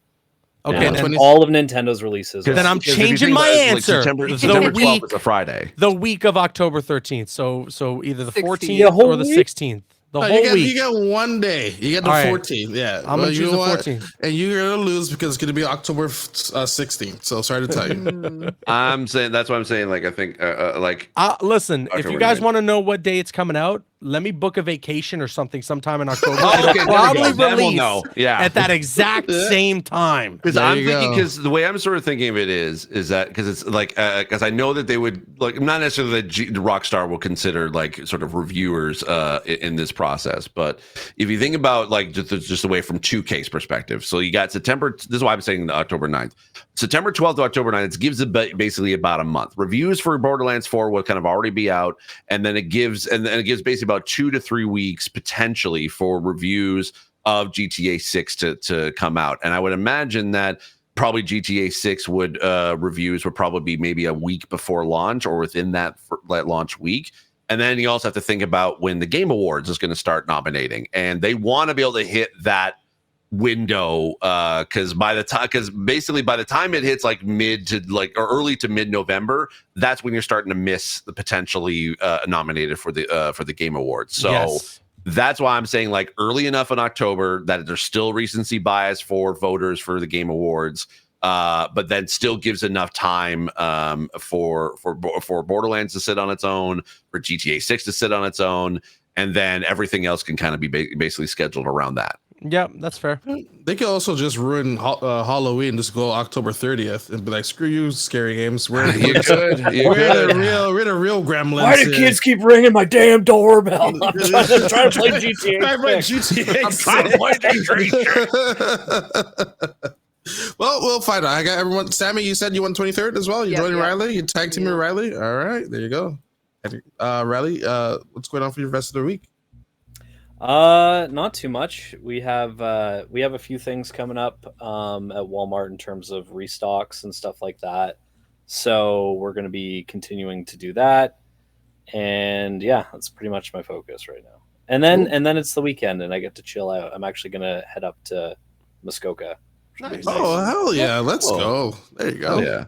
Okay, And then all of Nintendo's releases. Then I'm Because if you changing think my about it, answer. September The 12th week- is a Friday. The week of October 13th. So either the 16th. 14th The whole or the week? 16th. The No, whole you week. get 1 day. You get the All right. 14th. Yeah. I'm gonna choose you the know what? 14th. And you're going to lose because it's going to be October 16th. So sorry to tell you. I'm saying that's what I'm saying. Like I think like Listen, if October you guys 9th. want to know what day it's coming out, let me book a vacation or something sometime in October. Oh, It'll okay, there we go. probably Then we'll release know. Yeah. at that exact same time. because There I'm you thinking go. because the way I'm sort of thinking of it is that because it's like because I know that they would like not necessarily that Rockstar will consider like sort of reviewers in this process, but if you think about like just away from 2K's perspective, so you got September. This is why I'm saying October 9th. September 12th to October 9th, it gives basically about a month. Reviews for Borderlands 4 will kind of already be out, and then it gives basically about 2 to 3 weeks potentially for reviews of GTA 6 to come out. And I would imagine that probably GTA 6 reviews would probably be maybe a week before launch or within that launch week. And then you also have to think about when the Game Awards is going to start nominating, and they want to be able to hit that window because by the time it hits like mid to like or early to mid November, that's when you're starting to miss the potentially nominated for the Game Awards. So Yes. that's why I'm saying like early enough in October that there's still recency bias for voters for the Game Awards, but then still gives enough time for Borderlands to sit on its own, for GTA 6 to sit on its own, and then everything else can kind of be basically scheduled around that. Yeah, that's fair. They could also just ruin Halloween, just go October 30th and be like, screw you, scary games. We're You could. we're the real gremlins. Why do kids keep ringing my damn doorbell? I'm trying to play GTA. Trying to play GTA. I'm trying to play GTA. Well, we'll find out. I got everyone. Sammy, you said you want 23rd as well. You joining Riley? You tag teaming Riley? All right, there you go. Riley, what's going on for your rest of the week? Not too much. We have a few things coming up at Walmart in terms of restocks and stuff like that. So we're going to be continuing to do that. And yeah, that's pretty much my focus right now. And then it's the weekend and I get to chill out. I'm actually going to head up to Muskoka. Nice. Oh, hell yeah. Let's go. There you go. Yeah.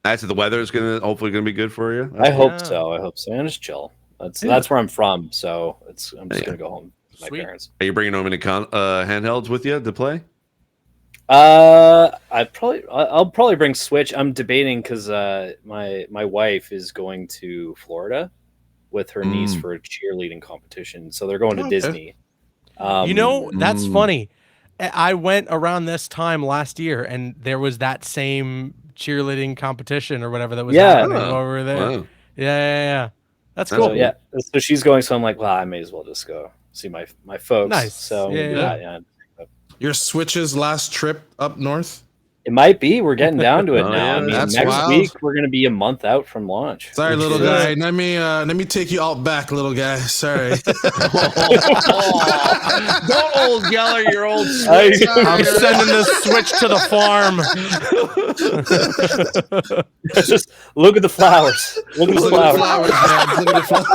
Nice. The weather is hopefully gonna be good for you. I hope so. And just chill. That's where I'm from. So I'm just going to go home with my parents. Are you bringing home any handhelds with you to play? I'll probably bring Switch. I'm debating because my wife is going to Florida with her niece for a cheerleading competition, so they're going to Disney. That's funny. I went around this time last year, and there was that same cheerleading competition or whatever that was happening over there. Wow. Yeah. That's cool. So she's going. So I'm like, well, I may as well just go see my folks. Nice. So Yeah. yeah. Your Switch's last trip up north? It might be. We're getting down to it Oh, now. yeah, I mean, that's next wild. week we're going to be a month out from launch. Sorry, little guy. Let me take you out back, little guy. Sorry. Don't old Geller, your old Switch. I'm sending this Switch to the farm. Just look at the flowers. Look at the flowers. Man. Look at the flowers.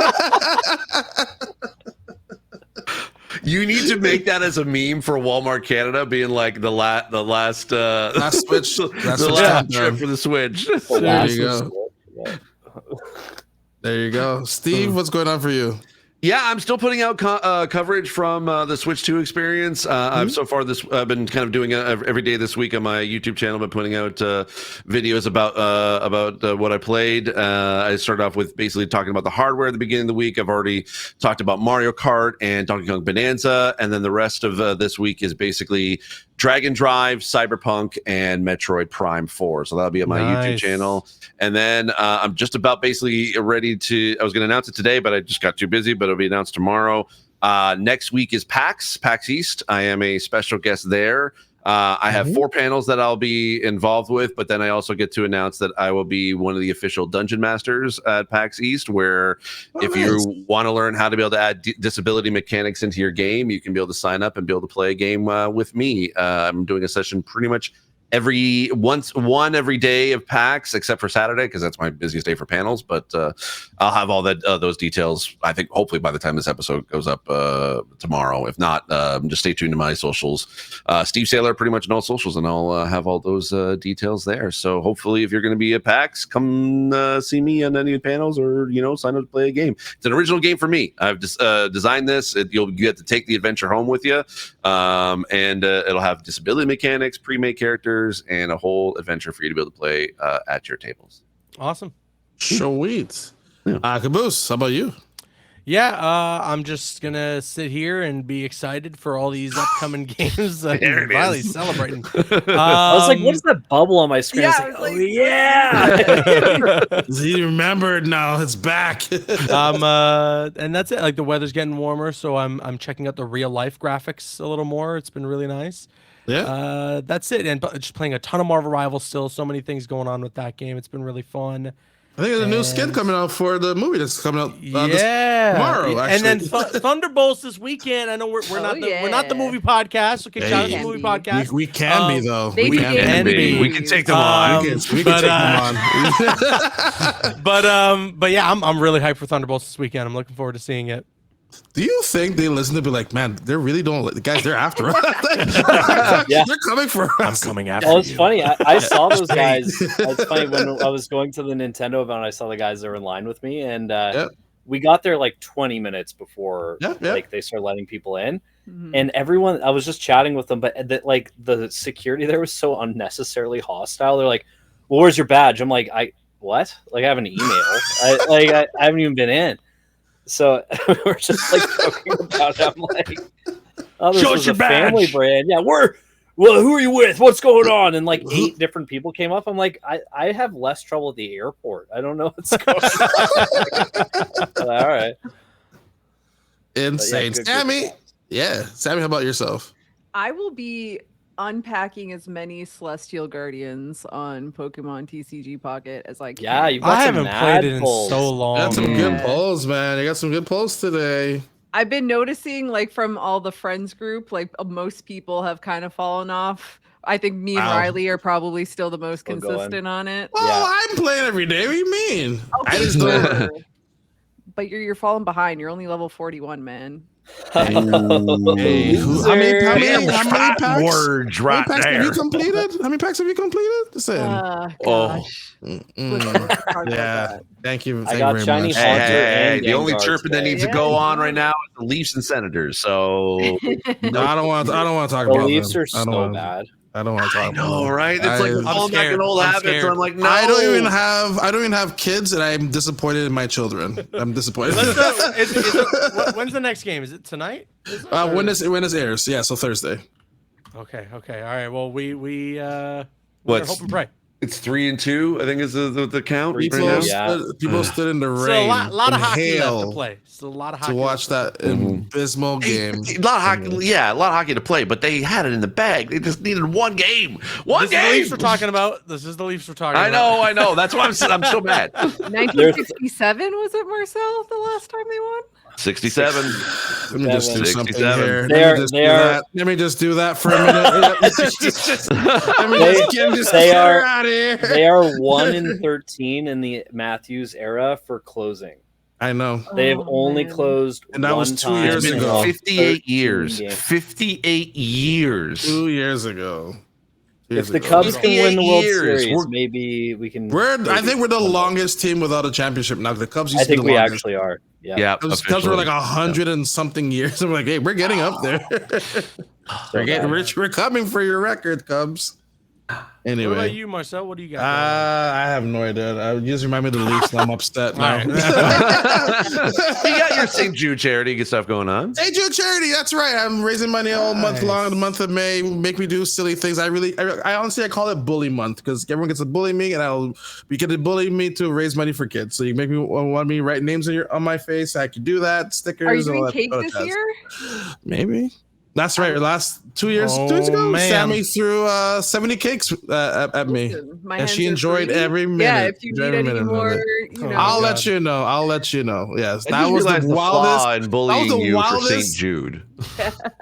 You need to make that as a meme for Walmart Canada, being like the last Switch. the last trip for the Switch. There you go. There you go. Steve, what's going on for you? Yeah, I'm still putting out coverage from the Switch 2 experience. I've so far I've been kind of doing it every day this week on my YouTube channel. I've been putting out videos about what I played. I started off with basically talking about the hardware at the beginning of the week. I've already talked about Mario Kart and Donkey Kong Bonanza, and then the rest of this week is basically Dragon Drive, Cyberpunk, and Metroid Prime 4. So that'll be on my YouTube channel. And then I'm just about basically ready to, I was going to announce it today, but I just got too busy, but it'll be announced tomorrow. Next week is PAX East. I am a special guest there. I have 4 panels that I'll be involved with, but then I also get to announce that I will be one of the official dungeon masters at PAX East, where if you want to learn how to be able to add disability mechanics into your game, you can be able to sign up and be able to play a game with me. I'm doing a session pretty much every day of PAX, except for Saturday, because that's my busiest day for panels. But I'll have all that those details, I think, hopefully by the time this episode goes up tomorrow. If not, just stay tuned to my socials. Steve Saylor, pretty much on all socials, and I'll have all those details there. So hopefully, if you're going to be at PAX, come see me on any of the panels, or sign up to play a game. It's an original game for me. I've just designed this. You get to take the adventure home with you, and it'll have disability mechanics, pre-made characters, and a whole adventure for you to be able to play at your tables. Awesome. Sweet. Caboose, how about you? Yeah, I'm just gonna sit here and be excited for all these upcoming games. Riley's celebrating. I was like, "What is that bubble on my screen?" I was like, "Oh yeah!" He remembered now. It's back. And that's it. Like, the weather's getting warmer, so I'm checking out the real life graphics a little more. It's been really nice. Yeah. That's it. And just playing a ton of Marvel Rivals still. So many things going on with that game. It's been really fun. I think there's a new skin coming out for the movie that's coming out tomorrow. Actually. And then Thunderbolts this weekend. I know we're not the movie podcast. Okay, shout out to the movie podcast. We can be though. We can be. We can take them on. We can take them on. But yeah, I'm really hyped for Thunderbolts this weekend. I'm looking forward to seeing it. Do you think they listen to be like, man, they really don't the guys, they're after us. Yeah. They're coming for us. I'm coming after Well, it's you. funny. I saw those guys. It's funny when I was going to the Nintendo event, I saw the guys that were in line with me, and we got there like 20 minutes before like they started letting people in. And everyone, I was just chatting with them, but the security there was so unnecessarily hostile. They're like, "Well, where's your badge?" I'm like, what? Like, I have an email. I haven't even been in. So we're just like joking about it. I'm like, "Oh, this is a family brand." Yeah, who are you with? What's going on? And like 8 different people came up. I'm like, I have less trouble at the airport. I don't know what's going on. All right. Insane. Sammy. Yeah. Sammy, how about yourself? I will be unpacking as many Celestial Guardians on Pokemon TCG Pocket as I can. Yeah, you've got I some haven't played it in polls. so long. Got some good polls, man. You got some good polls today. I've been noticing, like, from all the friends group, like, most people have kind of fallen off. I think me and Riley are probably still the most consistent on it. Well, I'm playing every day. What do you mean? Okay, I just don't. But you're falling behind. You're only level 41, man. How many packs? Words right packs there. have you completed? How many packs have you completed? Just saying. Gosh. Yeah. Thank you. I got very shiny much. Haunter Hey, and the only Gengar chirping that today. needs to go on right now is the Leafs and Senators. So No, I don't want to talk The about Leafs them. are so bad. I don't want to talk about no, them. right? It's like I'm falling back in old I'm habits. scared. I'm like, no. I don't even have kids, and I'm disappointed in my children. I'm disappointed. When's the next game? Is it tonight? When this airs? Yeah, so Thursday. Okay. All right. Well, we What's- hope and pray. It's 3-2. I think is the count. Three, right two, now. yeah. People stood in the rain. So a lot of and hockey left hail to play. Still a lot of hockey to watch left that abysmal game. A lot of hockey, a lot of hockey to play, but they had it in the bag. They just needed one game. One This game. is the Leafs we're talking about. This is the Leafs we're talking I about. know. That's why I'm so mad. 1967 was it, Marcel? The last time they won? 67. Let me just do something 67. here. Let me just do that for a minute. Out of here. They are 1-13 in the Matthews era for closing. I know. They've only closed and that was 2 years ago. 58 years. 58 years. 2 years ago. If the Cubs can win the World Series, maybe we can. I think we're the longest team without a championship now. The Cubs. I think we actually are. Yeah. Cubs were like 100 and something years. I'm like, hey, we're getting up there. We're getting rich. We're coming for your record, Cubs. Anyway, what about you, Marcel? What do you got? I have no idea. You just remind me of the Leafs, and I'm upset now. You got your St. Jude charity stuff going on. St. Jude charity, that's right. I'm raising money all month long. The month of May, make me do silly things. I honestly call it bully month because everyone gets to bully me, and you get to bully me to raise money for kids. So you make me want me to write names on my face. I can do that. Stickers. Are you doing cake this year? Maybe. That's right. Last 2 years ago, man. Sammy threw 70 cakes at me, and she enjoyed every minute. Yeah, if you need any more, I'll let you know. I'll let you know. Yes, that was the wildest. And bullying you for St. Jude.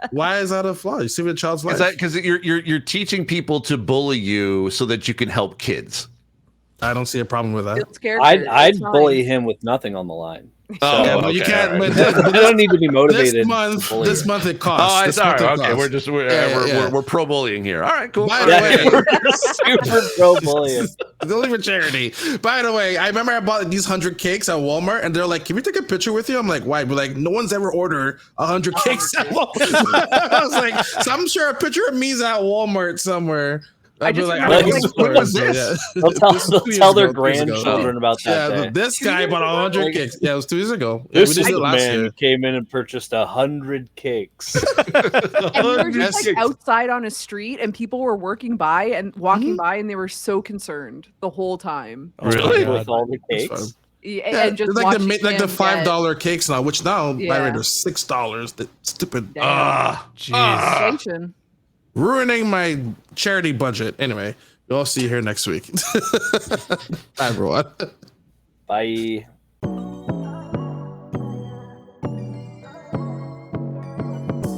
Why is that a flaw? You see what a child's life? Because you're teaching people to bully you so that you can help kids. I don't see a problem with that. I'd bully him with nothing on the line. Oh, yeah, but you can't. Right. I don't need to be motivated. This month it costs. Oh, sorry. Okay, we're pro bullying here. All right, cool. By the way, we're super pro bullying. It's only for charity. By the way, I remember I bought these 100 cakes at Walmart, and they're like, "Can we take a picture with you?" I'm like, "Why?" We're like, "No one's ever ordered 100 cakes at Walmart." I was like, "So I'm sure a picture of me's at Walmart somewhere." I just like, what was this? They'll tell their grandchildren about that. Yeah, this guy bought 100 cakes. Yeah, it was 2 years ago. This man came in and purchased 100 cakes. And we were just like outside on a street, and people were walking by, and they were so concerned the whole time. Really? With all the cakes. Yeah, and just like the $5 cakes now, which now by rate are $6. That stupid. Jeez. Ruining my charity budget. Anyway, we'll see you here next week. Bye, everyone. Bye.